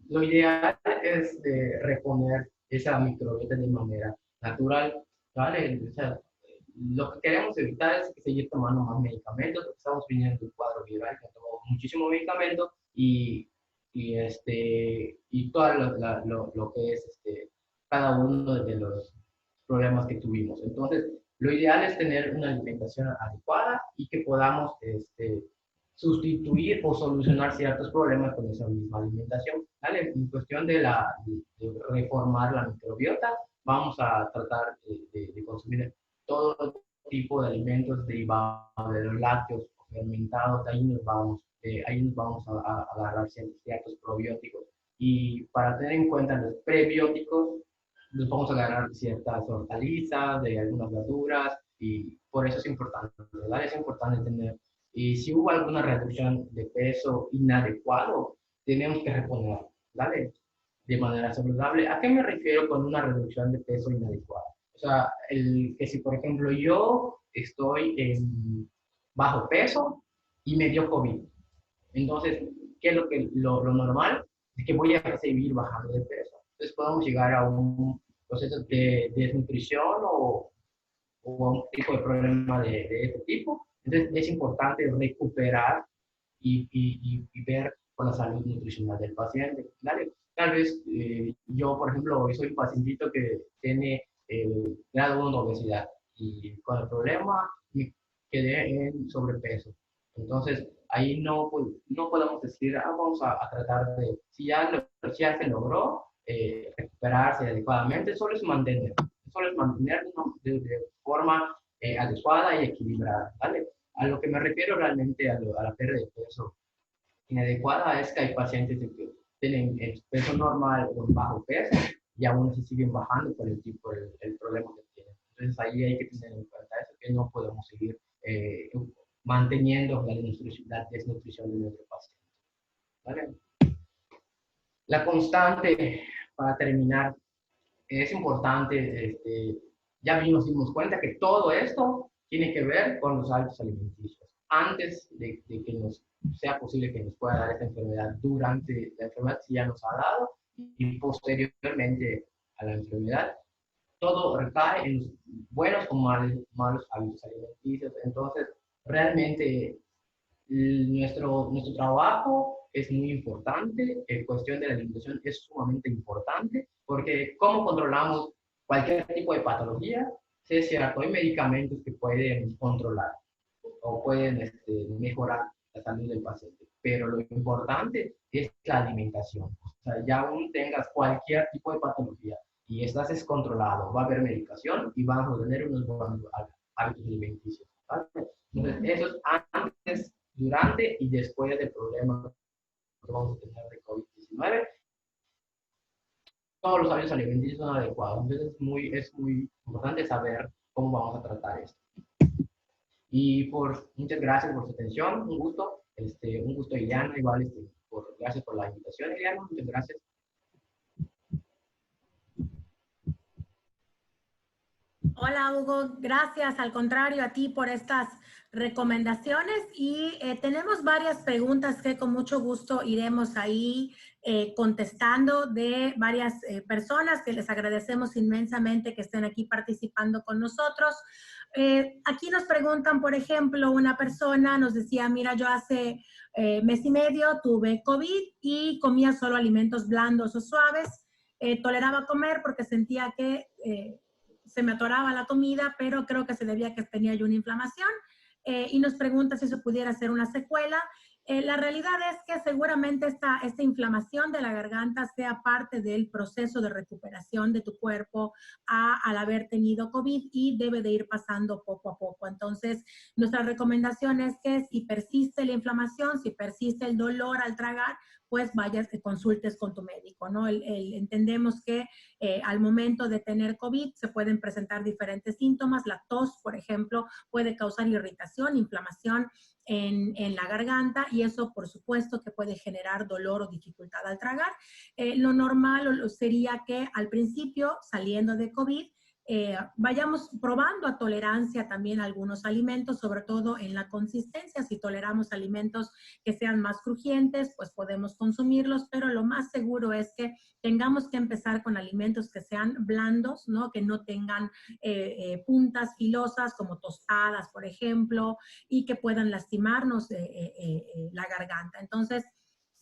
Lo ideal es reponer esa microbiota de manera natural, ¿vale? O sea, lo que queremos evitar es seguir tomando más medicamentos, porque estamos viniendo de un cuadro viral que tomamos muchísimo medicamento y y todo lo que es cada uno de los problemas que tuvimos. Entonces, lo ideal es tener una alimentación adecuada y que podamos sustituir o solucionar ciertos problemas con esa misma alimentación. ¿Vale? En cuestión de reformar la microbiota, vamos a tratar de consumir todo tipo de alimentos derivados de los lácteos o fermentados. Ahí nos vamos a agarrar ciertos probióticos. Y para tener en cuenta los prebióticos, nos vamos a agarrar ciertas hortalizas, de algunas verduras, y por eso es importante, ¿verdad? Es importante tener. Y si hubo alguna reducción de peso inadecuado, tenemos que reponer, ¿vale? De manera saludable. ¿A qué me refiero con una reducción de peso inadecuada? O sea, que si por ejemplo yo estoy en bajo peso y me dio COVID, entonces, ¿qué es lo normal? Es que voy a seguir bajando de peso. Entonces podemos llegar a un proceso de desnutrición o a un tipo de problema de este tipo. Entonces es importante recuperar y ver con la salud nutricional del paciente. ¿Vale? Tal vez yo, por ejemplo, soy un pacientito que tiene grado 1 de obesidad y con el problema me quedé en sobrepeso. Entonces, ahí no podemos decir, vamos a tratar de, si ya se logró recuperarse adecuadamente, solo es mantenernos de forma adecuada y equilibrada, ¿vale? A lo que me refiero realmente a la pérdida de peso inadecuada es que hay pacientes que tienen el peso normal o bajo peso y aún se siguen bajando por el problema que tienen. Entonces ahí hay que tener en cuenta eso, que no podemos seguir manteniendo la desnutrición de nuestro paciente. ¿Vale? La constante, para terminar, es importante, ya nos dimos cuenta que todo esto tiene que ver con los hábitos alimenticios. Antes de que nos sea posible que nos pueda dar esta enfermedad, durante la enfermedad si ya nos ha dado y posteriormente a la enfermedad, todo recae en los buenos o malos hábitos alimenticios. Entonces, realmente nuestro trabajo es muy importante, en cuestión de la alimentación es sumamente importante, porque cómo controlamos cualquier tipo de patología, sí es cierto, hay medicamentos que pueden controlar o pueden mejorar la salud del paciente, pero lo importante es la alimentación. O sea, ya aún tengas cualquier tipo de patología y estás descontrolado, va a haber medicación y vas a tener unos buenos hábitos alimenticios. ¿Vale? Entonces, eso es antes, durante y después del problema que vamos a tener de COVID-19. Todos los hábitos alimenticios son adecuados. Entonces, es muy importante saber cómo vamos a tratar esto. Y muchas gracias por su atención, un gusto Iliana, igual, gracias por la invitación, Iliana, muchas gracias.
Hola Hugo, gracias al contrario a ti por estas recomendaciones y tenemos varias preguntas que con mucho gusto iremos ahí contestando de varias personas que les agradecemos inmensamente que estén aquí participando con nosotros. Aquí nos preguntan, por ejemplo, una persona nos decía, mira, yo hace mes y medio tuve COVID y comía solo alimentos blandos o suaves, toleraba comer porque sentía que se me atoraba la comida, pero creo que se debía a que tenía yo una inflamación y nos pregunta si eso pudiera ser una secuela. La realidad es que seguramente esta inflamación de la garganta sea parte del proceso de recuperación de tu cuerpo al haber tenido COVID y debe de ir pasando poco a poco. Entonces, nuestra recomendación es que si persiste la inflamación, si persiste el dolor al tragar, pues vayas y consultes con tu médico, ¿no? Entendemos que al momento de tener COVID se pueden presentar diferentes síntomas. La tos, por ejemplo, puede causar irritación, inflamación en la garganta y eso, por supuesto, que puede generar dolor o dificultad al tragar. Lo normal sería que al principio, saliendo de COVID, vayamos probando a tolerancia también algunos alimentos, sobre todo en la consistencia. Si toleramos alimentos que sean más crujientes, pues podemos consumirlos, pero lo más seguro es que tengamos que empezar con alimentos que sean blandos, ¿no? Que no tengan puntas filosas como tostadas, por ejemplo, y que puedan lastimarnos la garganta. Entonces,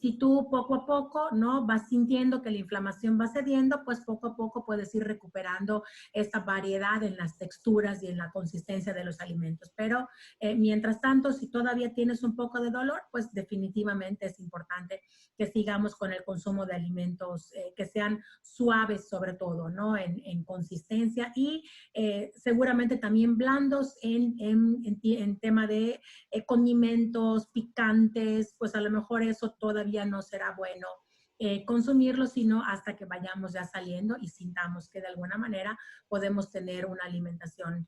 Si tú poco a poco, ¿no?, vas sintiendo que la inflamación va cediendo, pues poco a poco puedes ir recuperando esta variedad en las texturas y en la consistencia de los alimentos. Pero mientras tanto, si todavía tienes un poco de dolor, pues definitivamente es importante que sigamos con el consumo de alimentos que sean suaves sobre todo, ¿no?, en consistencia y seguramente también blandos en tema de condimentos picantes, pues a lo mejor eso todavía no será bueno consumirlo, sino hasta que vayamos ya saliendo y sintamos que de alguna manera podemos tener una alimentación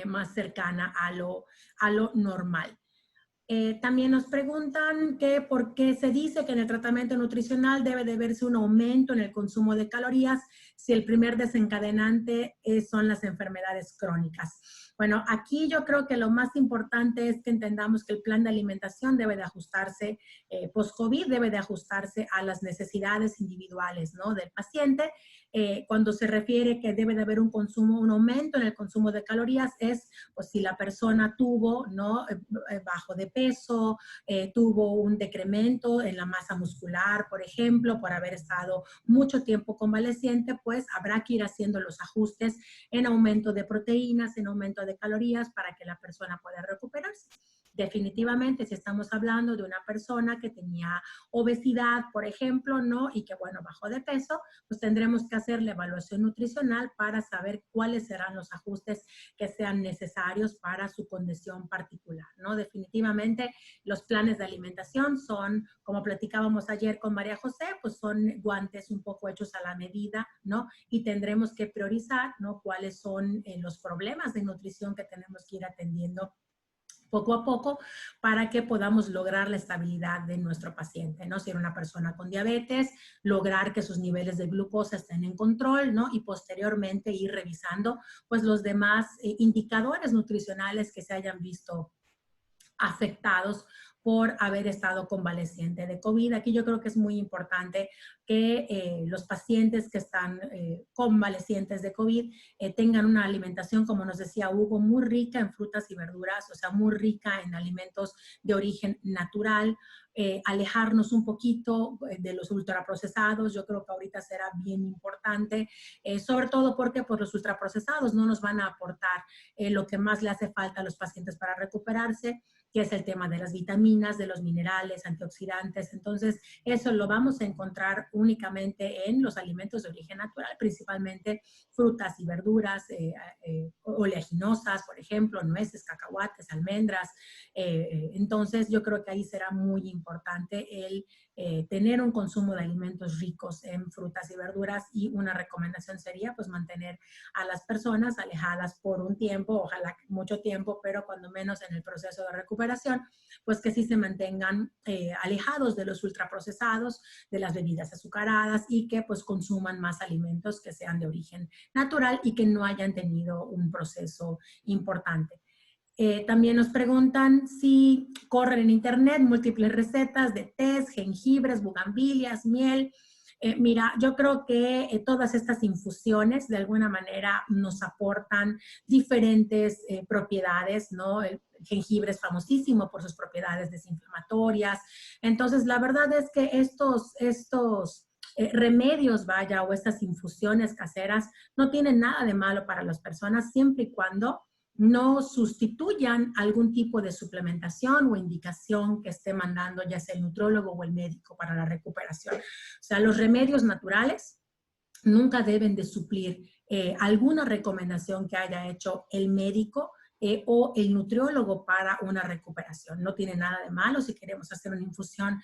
más cercana a lo normal. También nos preguntan que por qué se dice que en el tratamiento nutricional debe de verse un aumento en el consumo de calorías si el primer desencadenante son las enfermedades crónicas. Bueno, aquí yo creo que lo más importante es que entendamos que el plan de alimentación debe de ajustarse, post-COVID, debe de ajustarse a las necesidades individuales, ¿no?, del paciente. Cuando se refiere que debe de haber un consumo, un aumento en el consumo de calorías, es pues si la persona tuvo, ¿no?, bajo de peso, tuvo un decremento en la masa muscular, por ejemplo, por haber estado mucho tiempo convaleciente, pues habrá que ir haciendo los ajustes en aumento de proteínas, en aumento de calorías para que la persona pueda recuperarse. Definitivamente, si estamos hablando de una persona que tenía obesidad, por ejemplo, ¿no?, y que, bueno, bajó de peso, pues tendremos que hacer la evaluación nutricional para saber cuáles serán los ajustes que sean necesarios para su condición particular, ¿no? Definitivamente, los planes de alimentación son, como platicábamos ayer con María José, pues son guantes un poco hechos a la medida, ¿no? Y tendremos que priorizar, ¿no?, cuáles son los problemas de nutrición que tenemos que ir atendiendo poco a poco para que podamos lograr la estabilidad de nuestro paciente, ¿no? Si era una persona con diabetes, lograr que sus niveles de glucosa estén en control, ¿no? Y posteriormente ir revisando, pues, los demás indicadores nutricionales que se hayan visto afectados por haber estado convaleciente de COVID. Aquí yo creo que es muy importante que los pacientes que están convalecientes de COVID tengan una alimentación, como nos decía Hugo, muy rica en frutas y verduras, o sea, muy rica en alimentos de origen natural, alejarnos un poquito de los ultraprocesados. Yo creo que ahorita será bien importante, sobre todo porque pues, los ultraprocesados no nos van a aportar lo que más le hace falta a los pacientes para recuperarse, que es el tema de las vitaminas, de los minerales, antioxidantes. Entonces, eso lo vamos a encontrar únicamente en los alimentos de origen natural, principalmente frutas y verduras, oleaginosas, por ejemplo, nueces, cacahuates, almendras. Entonces, yo creo que ahí será muy importante el tener un consumo de alimentos ricos en frutas y verduras, y una recomendación sería pues mantener a las personas alejadas por un tiempo, ojalá mucho tiempo, pero cuando menos en el proceso de recuperación, pues que sí se mantengan alejados de los ultraprocesados, de las bebidas azucaradas, y que pues consuman más alimentos que sean de origen natural y que no hayan tenido un proceso importante. También nos preguntan si corren en internet múltiples recetas de tés, jengibres, bugambilias, miel. Mira, yo creo que todas estas infusiones de alguna manera nos aportan diferentes propiedades, ¿no? El jengibre es famosísimo por sus propiedades desinflamatorias. Entonces, la verdad es que estos remedios, vaya, o estas infusiones caseras no tienen nada de malo para las personas siempre y cuando no sustituyan algún tipo de suplementación o indicación que esté mandando ya sea el nutriólogo o el médico para la recuperación. O sea, los remedios naturales nunca deben de suplir alguna recomendación que haya hecho el médico o el nutriólogo para una recuperación. No tiene nada de malo si queremos hacer una infusión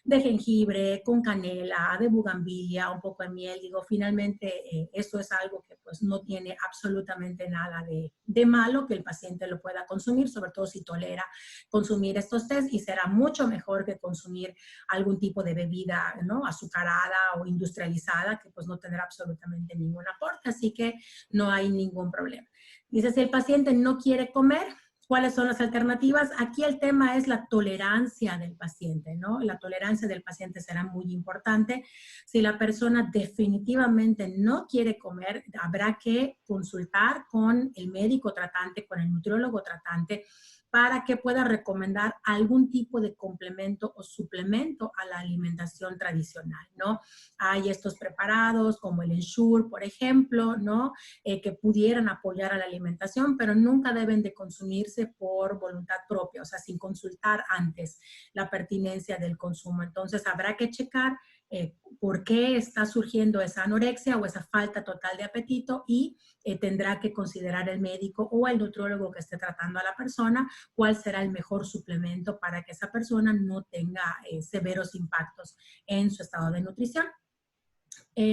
de jengibre con canela, de bugambilia, un poco de miel. Digo, finalmente esto es algo que pues no tiene absolutamente nada de malo, que el paciente lo pueda consumir, sobre todo si tolera consumir estos tés, y será mucho mejor que consumir algún tipo de bebida, ¿no?, azucarada o industrializada, que pues no tendrá absolutamente ningún aporte, así que no hay ningún problema. Dice, si el paciente no quiere comer, ¿Cuáles son las alternativas? Aquí el tema es la tolerancia del paciente, ¿no? La tolerancia del paciente será muy importante. Si la persona definitivamente no quiere comer, habrá que consultar con el médico tratante, con el nutriólogo tratante, para que pueda recomendar algún tipo de complemento o suplemento a la alimentación tradicional, ¿no? Hay estos preparados como el Ensure, por ejemplo, ¿no? Que pudieran apoyar a la alimentación, pero nunca deben de consumirse por voluntad propia, o sea, sin consultar antes la pertinencia del consumo. Entonces, habrá que checar por qué está surgiendo esa anorexia o esa falta total de apetito y tendrá que considerar el médico o el nutriólogo que esté tratando a la persona cuál será el mejor suplemento para que esa persona no tenga severos impactos en su estado de nutrición.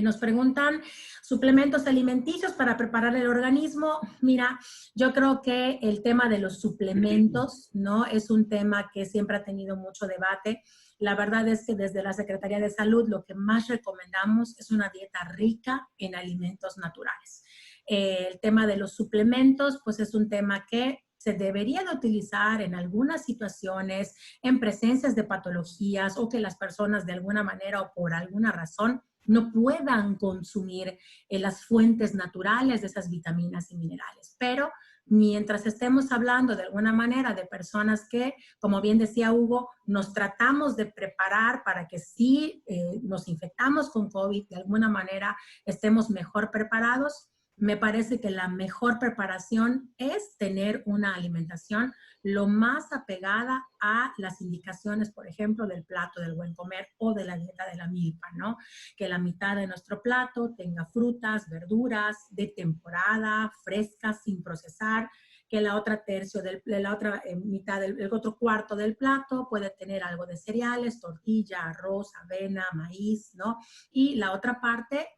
Nos preguntan suplementos alimenticios para preparar el organismo. Mira, yo creo que el tema de los suplementos, ¿no? Es un tema que siempre ha tenido mucho debate. La verdad es que desde la Secretaría de Salud lo que más recomendamos es una dieta rica en alimentos naturales. El tema de los suplementos, pues es un tema que se debería de utilizar en algunas situaciones, en presencias de patologías o que las personas de alguna manera o por alguna razón no puedan consumir las fuentes naturales de esas vitaminas y minerales. Pero mientras estemos hablando de alguna manera de personas que, como bien decía Hugo, nos tratamos de preparar para que si nos infectamos con COVID, de alguna manera estemos mejor preparados, me parece que la mejor preparación es tener una alimentación lo más apegada a las indicaciones, por ejemplo, del plato del buen comer o de la dieta de la milpa, ¿no? Que la mitad de nuestro plato tenga frutas, verduras de temporada, frescas, sin procesar, que la otra tercio de la otra mitad, el otro cuarto del plato puede tener algo de cereales, tortilla, arroz, avena, maíz, ¿no? Y la otra parte,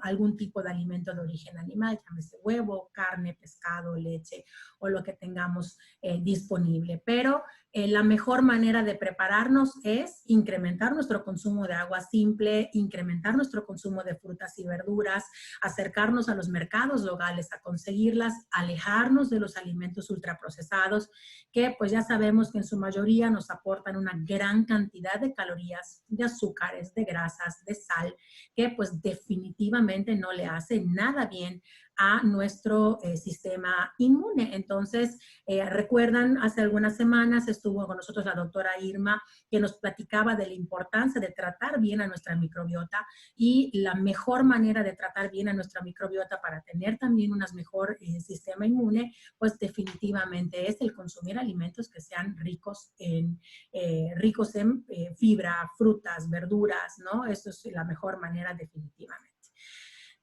algún tipo de alimento de origen animal, llámese huevo, carne, pescado, leche o lo que tengamos disponible. Pero la mejor manera de prepararnos es incrementar nuestro consumo de agua simple, incrementar nuestro consumo de frutas y verduras, acercarnos a los mercados locales a conseguirlas, alejarnos de los alimentos ultraprocesados, que pues ya sabemos que en su mayoría nos aportan una gran cantidad de calorías, de azúcares, de grasas, de sal, que pues definitivamente no le hace nada bien a nuestro sistema inmune. Entonces, recuerdan, hace algunas semanas estuvo con nosotros la doctora Irma, que nos platicaba de la importancia de tratar bien a nuestra microbiota y la mejor manera de tratar bien a nuestra microbiota para tener también un mejor sistema inmune, pues definitivamente es el consumir alimentos que sean ricos en fibra, frutas, verduras, ¿no? Eso es la mejor manera definitivamente.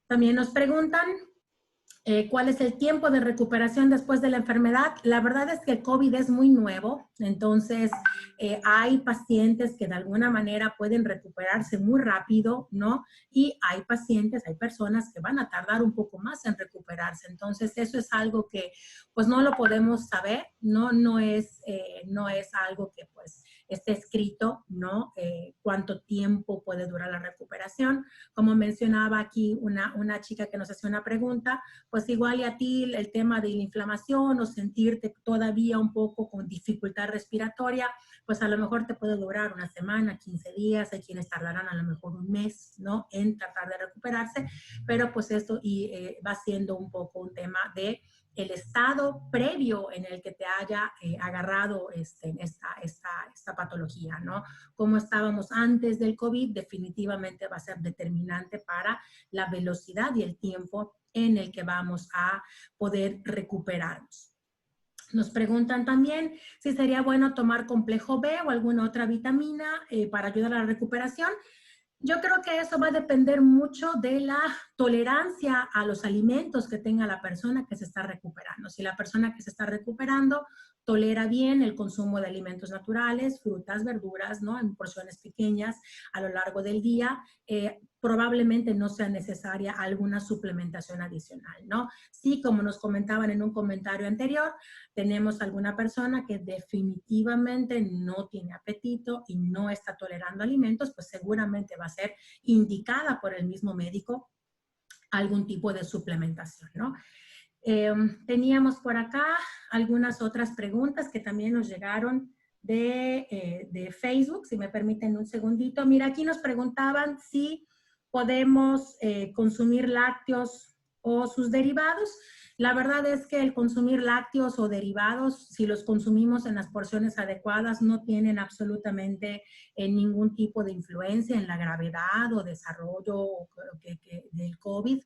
También nos preguntan ¿cuál es el tiempo de recuperación después de la enfermedad? La verdad es que el COVID es muy nuevo, entonces hay pacientes que de alguna manera pueden recuperarse muy rápido, ¿no? Y hay pacientes, hay personas que van a tardar un poco más en recuperarse. Entonces eso es algo que pues no lo podemos saber, ¿no? No es algo que pues esté escrito, ¿no? Cuánto tiempo puede durar la recuperación. Como mencionaba aquí una chica que nos hacía una pregunta, pues igual y a ti el tema de la inflamación o sentirte todavía un poco con dificultad respiratoria, pues a lo mejor te puede durar una semana, 15 días, hay quienes tardarán a lo mejor un mes, ¿no? En tratar de recuperarse, pero pues esto va siendo un poco un tema de el estado previo en el que te haya agarrado esta patología, ¿no? Cómo estábamos antes del COVID definitivamente va a ser determinante para la velocidad y el tiempo en el que vamos a poder recuperarnos. Nos preguntan también si sería bueno tomar complejo B o alguna otra vitamina para ayudar a la recuperación. Yo creo que eso va a depender mucho de la tolerancia a los alimentos que tenga la persona que se está recuperando. Si la persona que se está recuperando tolera bien el consumo de alimentos naturales, frutas, verduras, ¿no? En porciones pequeñas a lo largo del día, probablemente no sea necesaria alguna suplementación adicional, ¿no? Sí, como nos comentaban en un comentario anterior, tenemos alguna persona que definitivamente no tiene apetito y no está tolerando alimentos, pues seguramente va a ser indicada por el mismo médico algún tipo de suplementación, ¿no? Teníamos por acá algunas otras preguntas que también nos llegaron de Facebook, si me permiten un segundito. Mira, aquí nos preguntaban si podemos consumir lácteos o sus derivados. La verdad es que el consumir lácteos o derivados, si los consumimos en las porciones adecuadas, no tienen absolutamente ningún tipo de influencia en la gravedad o desarrollo del COVID.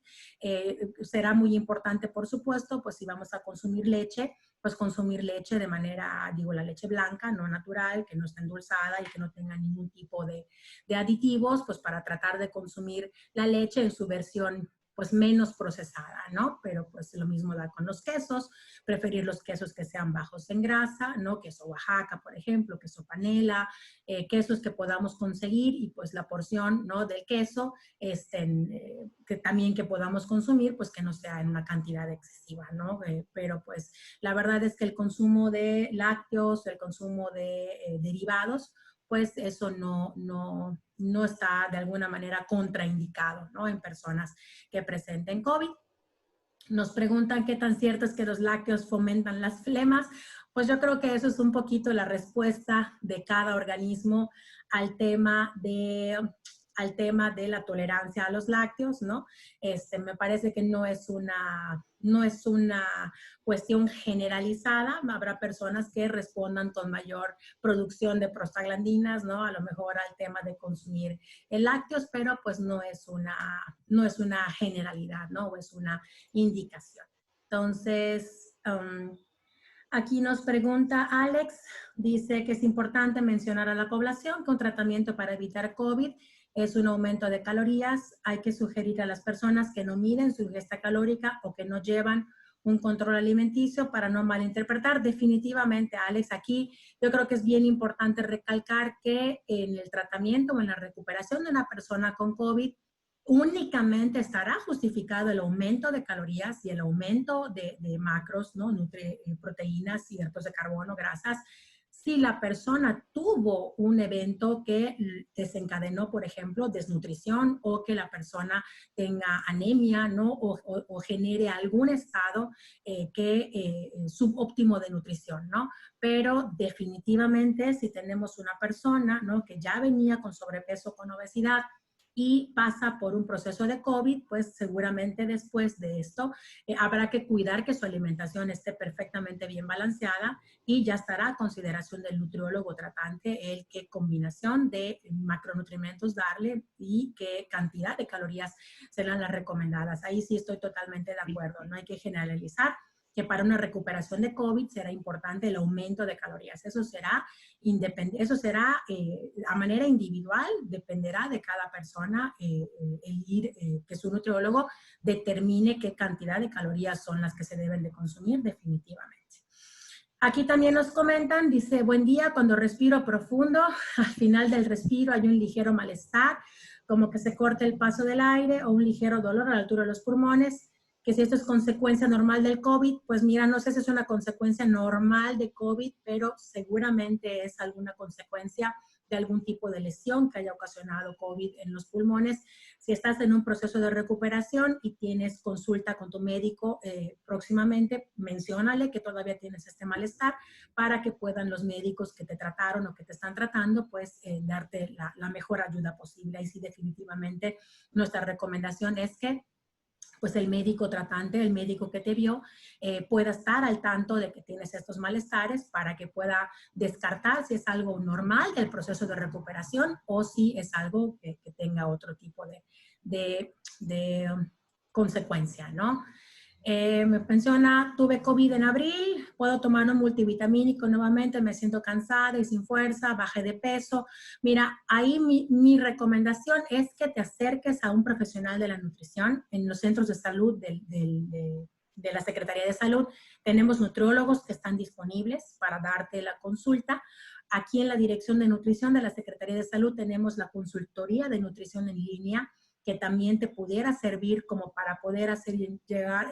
Será muy importante, por supuesto, pues si vamos a consumir leche, pues consumir leche de manera, digo, la leche blanca, no natural, que no esté endulzada y que no tenga ningún tipo de aditivos, pues para tratar de consumir la leche en su versión pues menos procesada, ¿no? Pero pues lo mismo da con los quesos, preferir los quesos que sean bajos en grasa, ¿no? Queso Oaxaca, por ejemplo, queso panela, quesos que podamos conseguir y pues la porción, ¿no? Del queso, que también que podamos consumir, pues que no sea en una cantidad excesiva, ¿no? Pero pues la verdad es que el consumo de lácteos, el consumo de derivados, pues eso no está de alguna manera contraindicado, ¿no? En personas que presenten COVID. Nos preguntan qué tan cierto es que los lácteos fomentan las flemas. Pues yo creo que eso es un poquito la respuesta de cada organismo al tema de la tolerancia a los lácteos, ¿no? Me parece que no es una cuestión generalizada. Habrá personas que respondan con mayor producción de prostaglandinas, ¿no? A lo mejor al tema de consumir lácteos, pero pues no es una generalidad, ¿no? O es una indicación. Entonces, aquí nos pregunta Alex, dice que es importante mencionar a la población que un tratamiento para evitar COVID es un aumento de calorías. Hay que sugerir a las personas que no miden su ingesta calórica o que no llevan un control alimenticio para no malinterpretar. Definitivamente, Alex, aquí yo creo que es bien importante recalcar que en el tratamiento o en la recuperación de una persona con COVID, únicamente estará justificado el aumento de calorías y el aumento de macros, ¿no? Proteínas, hidratos de carbono, grasas, si la persona tuvo un evento que desencadenó, por ejemplo, desnutrición o que la persona tenga anemia, ¿no? O genere algún estado subóptimo de nutrición, ¿no? Pero definitivamente si tenemos una persona, ¿no? Que ya venía con sobrepeso, con obesidad, y pasa por un proceso de COVID, pues seguramente después de esto habrá que cuidar que su alimentación esté perfectamente bien balanceada y ya estará a consideración del nutriólogo tratante el qué combinación de macronutrientes darle y qué cantidad de calorías serán las recomendadas. Ahí sí estoy totalmente de acuerdo, no hay que generalizar que para una recuperación de COVID será importante el aumento de calorías. Eso será a manera individual, dependerá de cada persona que su nutriólogo determine qué cantidad de calorías son las que se deben de consumir definitivamente. Aquí también nos comentan, dice, buen día, cuando respiro profundo, al final del respiro hay un ligero malestar, como que se corta el paso del aire o un ligero dolor a la altura de los pulmones, que si esto es consecuencia normal del COVID, pues mira, no sé si es una consecuencia normal de COVID, pero seguramente es alguna consecuencia de algún tipo de lesión que haya ocasionado COVID en los pulmones. Si estás en un proceso de recuperación y tienes consulta con tu médico próximamente, menciónale que todavía tienes este malestar para que puedan los médicos que te trataron o que te están tratando, pues darte la mejor ayuda posible. Y sí, definitivamente nuestra recomendación es que pues el médico tratante, el médico que te vio, pueda estar al tanto de que tienes estos malestares para que pueda descartar si es algo normal del proceso de recuperación o si es algo que tenga otro tipo de consecuencia, ¿no? Me menciona, tuve COVID en abril, puedo tomar un multivitamínico nuevamente, me siento cansada y sin fuerza, bajé de peso. Mira, ahí mi recomendación es que te acerques a un profesional de la nutrición en los centros de salud de la Secretaría de Salud. Tenemos nutriólogos que están disponibles para darte la consulta. Aquí en la Dirección de Nutrición de la Secretaría de Salud tenemos la consultoría de nutrición en línea, que también te pudiera servir como para poder hacer llegar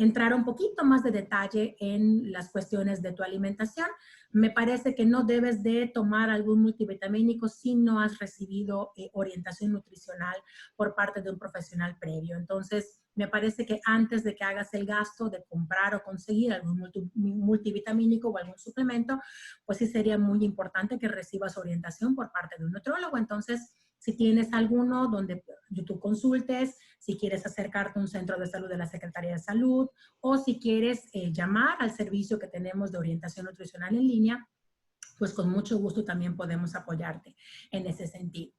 entrar un poquito más de detalle en las cuestiones de tu alimentación. Me parece que no debes de tomar algún multivitamínico si no has recibido orientación nutricional por parte de un profesional previo. Entonces, me parece que antes de que hagas el gasto de comprar o conseguir algún multivitamínico o algún suplemento, pues sí sería muy importante que recibas orientación por parte de un nutriólogo. Entonces, si tienes alguno donde tú consultes, si quieres acercarte a un centro de salud de la Secretaría de Salud o si quieres llamar al servicio que tenemos de orientación nutricional en línea, pues con mucho gusto también podemos apoyarte en ese sentido.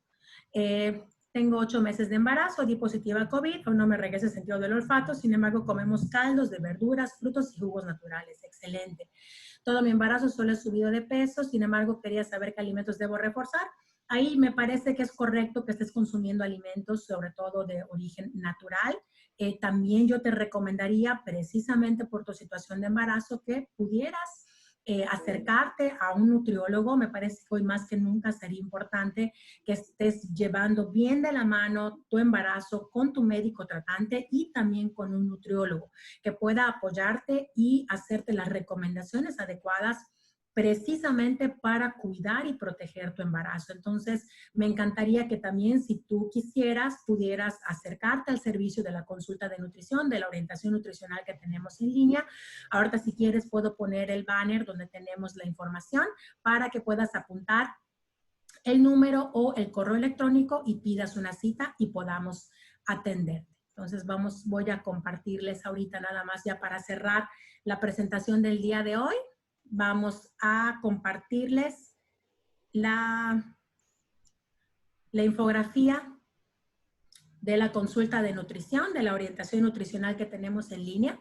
Tengo 8 meses de embarazo, di positiva a COVID, aún no me regresa el sentido del olfato, sin embargo comemos caldos de verduras, frutos y jugos naturales. Excelente. Todo mi embarazo solo he subido de peso, sin embargo quería saber qué alimentos debo reforzar. Ahí me parece que es correcto que estés consumiendo alimentos, sobre todo de origen natural. También yo te recomendaría, precisamente por tu situación de embarazo, que pudieras acercarte a un nutriólogo. Me parece que hoy más que nunca sería importante que estés llevando bien de la mano tu embarazo con tu médico tratante y también con un nutriólogo que pueda apoyarte y hacerte las recomendaciones adecuadas precisamente para cuidar y proteger tu embarazo. Entonces, me encantaría que también, si tú quisieras, pudieras acercarte al servicio de la consulta de nutrición, de la orientación nutricional que tenemos en línea. Ahorita, si quieres, puedo poner el banner donde tenemos la información para que puedas apuntar el número o el correo electrónico y pidas una cita y podamos atenderte. Entonces, voy a compartirles ahorita nada más ya para cerrar la presentación del día de hoy. Vamos a compartirles la infografía de la consulta de nutrición, de la orientación nutricional que tenemos en línea.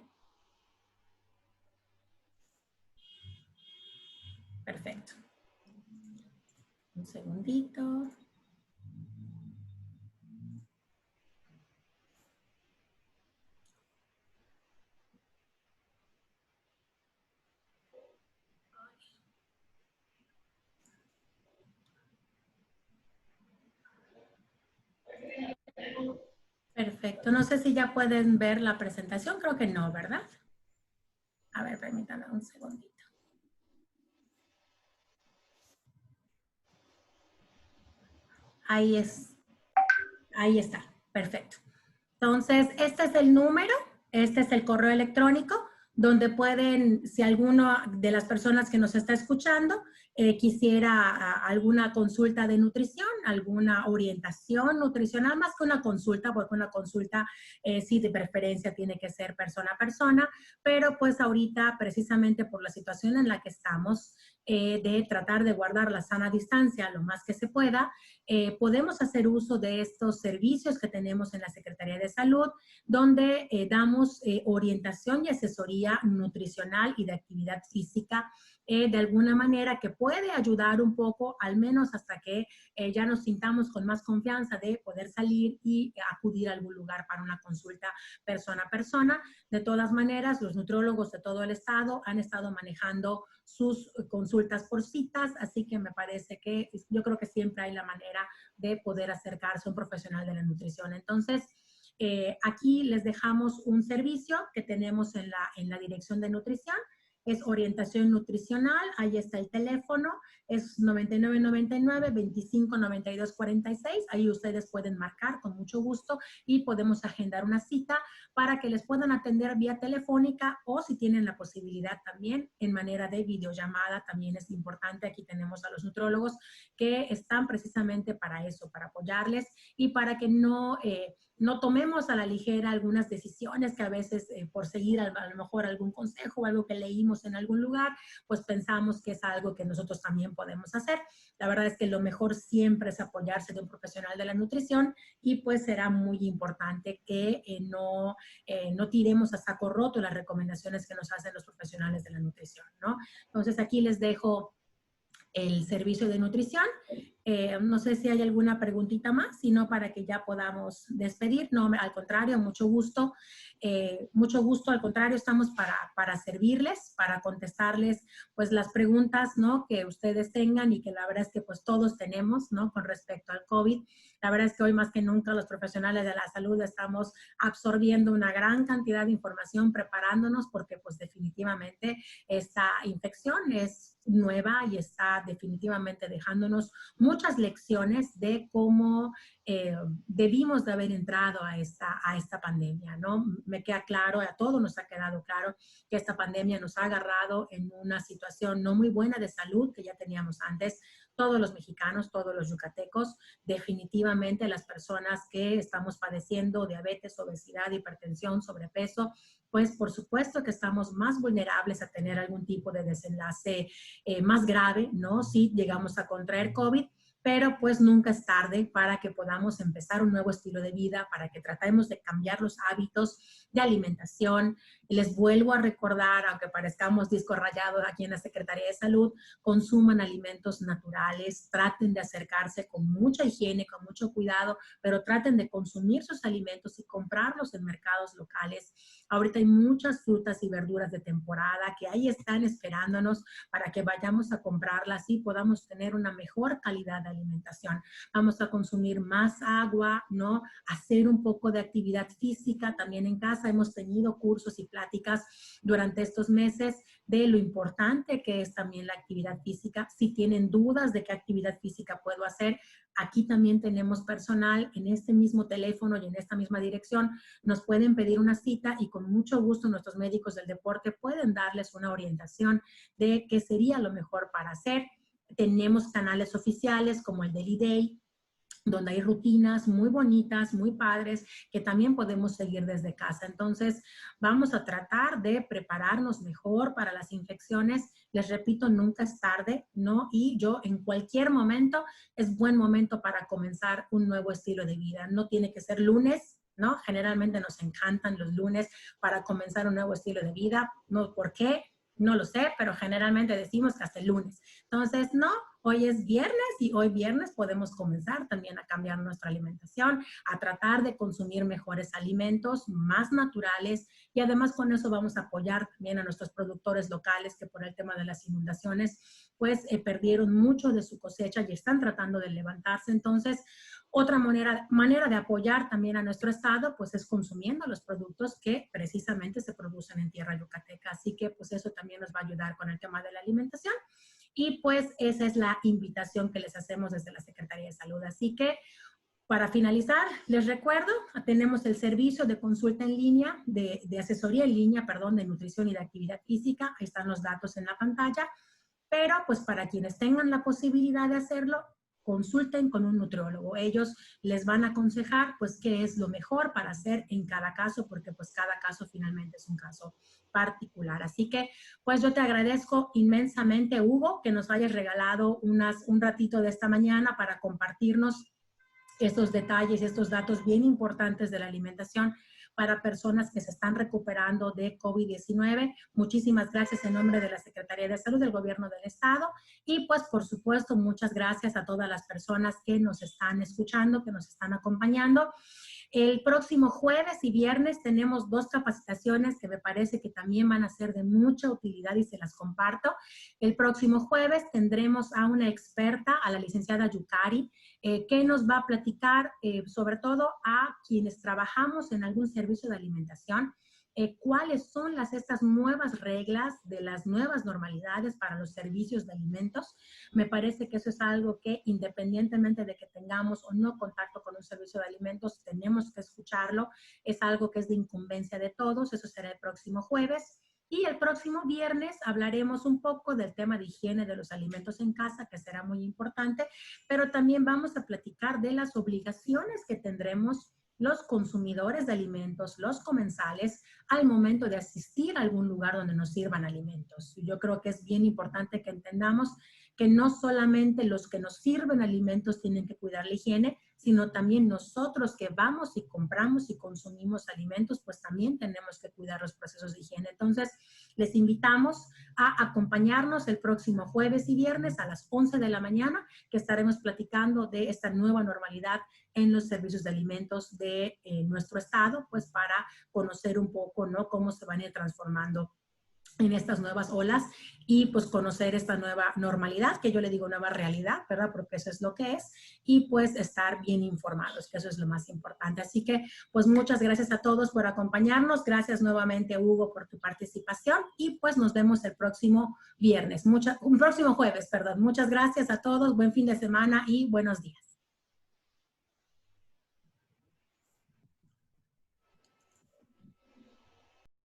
Perfecto. Un segundito. Perfecto. No sé si ya pueden ver la presentación. Creo que no, ¿verdad? A ver, permítanme un segundito. Ahí está. Perfecto. Entonces, este es el número, este es el correo electrónico, donde pueden, si alguna de las personas que nos está escuchando quisiera alguna consulta de nutrición, alguna orientación nutricional, más que una consulta, porque una consulta sí de preferencia tiene que ser persona a persona, pero pues ahorita precisamente por la situación en la que estamos, de tratar de guardar la sana distancia lo más que se pueda, podemos hacer uso de estos servicios que tenemos en la Secretaría de Salud, donde damos orientación y asesoría nutricional y de actividad física de alguna manera que puede ayudar un poco, al menos hasta que ya nos sintamos con más confianza de poder salir y acudir a algún lugar para una consulta persona a persona. De todas maneras, los nutriólogos de todo el estado han estado manejando sus consultas por citas, así que me parece que yo creo que siempre hay la manera de poder acercarse a un profesional de la nutrición. Entonces, aquí les dejamos un servicio que tenemos en la dirección de nutrición. Es orientación nutricional, ahí está el teléfono, es 9999-259246, ahí ustedes pueden marcar con mucho gusto y podemos agendar una cita para que les puedan atender vía telefónica o si tienen la posibilidad también en manera de videollamada, también es importante. Aquí tenemos a los nutrólogos que están precisamente para eso, para apoyarles y para que no tomemos a la ligera algunas decisiones que a veces por seguir a lo mejor algún consejo o algo que leímos en algún lugar, pues pensamos que es algo que nosotros también podemos hacer. La verdad es que lo mejor siempre es apoyarse de un profesional de la nutrición y pues será muy importante que no tiremos a saco roto las recomendaciones que nos hacen los profesionales de la nutrición, ¿no? Entonces aquí les dejo el servicio de nutrición No sé si hay alguna preguntita más, sino para que ya podamos despedir. No, al contrario, mucho gusto, al contrario, estamos para servirles, para contestarles pues las preguntas, ¿no?, que ustedes tengan y que la verdad es que pues todos tenemos, ¿no?, con respecto al COVID. La verdad es que hoy más que nunca los profesionales de la salud estamos absorbiendo una gran cantidad de información, preparándonos porque pues definitivamente esta infección es nueva y está definitivamente dejándonos muchas lecciones de cómo debimos de haber entrado a esta pandemia, ¿no? Me queda claro, a todos nos ha quedado claro que esta pandemia nos ha agarrado en una situación no muy buena de salud que ya teníamos antes, todos los mexicanos, todos los yucatecos, definitivamente las personas que estamos padeciendo diabetes, obesidad, hipertensión, sobrepeso, pues por supuesto que estamos más vulnerables a tener algún tipo de desenlace más grave, ¿no? Si llegamos a contraer COVID, pero pues nunca es tarde para que podamos empezar un nuevo estilo de vida, para que tratemos de cambiar los hábitos de alimentación. Les vuelvo a recordar, aunque parezcamos disco rayado aquí en la Secretaría de Salud, consuman alimentos naturales, traten de acercarse con mucha higiene, con mucho cuidado, pero traten de consumir sus alimentos y comprarlos en mercados locales. Ahorita hay muchas frutas y verduras de temporada que ahí están esperándonos para que vayamos a comprarlas y podamos tener una mejor calidad de alimentación. Vamos a consumir más agua, ¿no? Hacer un poco de actividad física también en casa. Hemos tenido cursos y pláticas durante estos meses de lo importante que es también la actividad física. Si tienen dudas de qué actividad física puedo hacer, aquí también tenemos personal en este mismo teléfono y en esta misma dirección. Nos pueden pedir una cita y con mucho gusto nuestros médicos del deporte pueden darles una orientación de qué sería lo mejor para hacer. Tenemos canales oficiales como el Daily Day, donde hay rutinas muy bonitas, muy padres, que también podemos seguir desde casa. Entonces, vamos a tratar de prepararnos mejor para las infecciones. Les repito, nunca es tarde, ¿no? Y yo en cualquier momento es buen momento para comenzar un nuevo estilo de vida. No tiene que ser lunes, ¿no? Generalmente nos encantan los lunes para comenzar un nuevo estilo de vida. ¿No? ¿Por qué? No lo sé, pero generalmente decimos que hasta el lunes. Entonces, no, hoy es viernes y hoy viernes podemos comenzar también a cambiar nuestra alimentación, a tratar de consumir mejores alimentos, más naturales, y además con eso vamos a apoyar también a nuestros productores locales que por el tema de las inundaciones pues perdieron mucho de su cosecha y están tratando de levantarse. Entonces, otra manera de apoyar también a nuestro estado, pues es consumiendo los productos que precisamente se producen en tierra yucateca. Así que pues eso también nos va a ayudar con el tema de la alimentación. Y pues esa es la invitación que les hacemos desde la Secretaría de Salud. Así que para finalizar, les recuerdo, tenemos el servicio de consulta en línea, de asesoría en línea, perdón, de nutrición y de actividad física. Ahí están los datos en la pantalla. Pero pues para quienes tengan la posibilidad de hacerlo, consulten con un nutriólogo. Ellos les van a aconsejar pues qué es lo mejor para hacer en cada caso, porque pues cada caso finalmente es un caso particular. Así que pues yo te agradezco inmensamente, Hugo, que nos hayas regalado un ratito de esta mañana para compartirnos estos detalles, estos datos bien importantes de la alimentación para personas que se están recuperando de COVID-19. Muchísimas gracias en nombre de la Secretaría de Salud del Gobierno del Estado y pues por supuesto muchas gracias a todas las personas que nos están escuchando, que nos están acompañando. El próximo jueves y viernes tenemos 2 capacitaciones que me parece que también van a ser de mucha utilidad y se las comparto. El próximo jueves tendremos a una experta, a la licenciada Yukari, que nos va a platicar sobre todo a quienes trabajamos en algún servicio de alimentación, cuáles son estas nuevas reglas de las nuevas normalidades para los servicios de alimentos. Me parece que eso es algo que independientemente de que tengamos o no contacto con un servicio de alimentos, tenemos que escucharlo. Es algo que es de incumbencia de todos. Eso será el próximo jueves. Y el próximo viernes hablaremos un poco del tema de higiene de los alimentos en casa, que será muy importante, pero también vamos a platicar de las obligaciones que tendremos los consumidores de alimentos, los comensales, al momento de asistir a algún lugar donde nos sirvan alimentos. Yo creo que es bien importante que entendamos que no solamente los que nos sirven alimentos tienen que cuidar la higiene, sino también nosotros que vamos y compramos y consumimos alimentos, pues también tenemos que cuidar los procesos de higiene. Entonces, les invitamos a acompañarnos el próximo jueves y viernes a las 11 de la mañana, que estaremos platicando de esta nueva normalidad en los servicios de alimentos de nuestro estado, pues para conocer un poco, ¿no?, cómo se van a ir transformando en estas nuevas olas y pues conocer esta nueva normalidad, que yo le digo nueva realidad, ¿verdad? Porque eso es lo que es, y pues estar bien informados, que eso es lo más importante. Así que pues muchas gracias a todos por acompañarnos, gracias nuevamente Hugo por tu participación y pues nos vemos el próximo viernes, próximo jueves, perdón. Muchas gracias a todos, buen fin de semana y buenos días.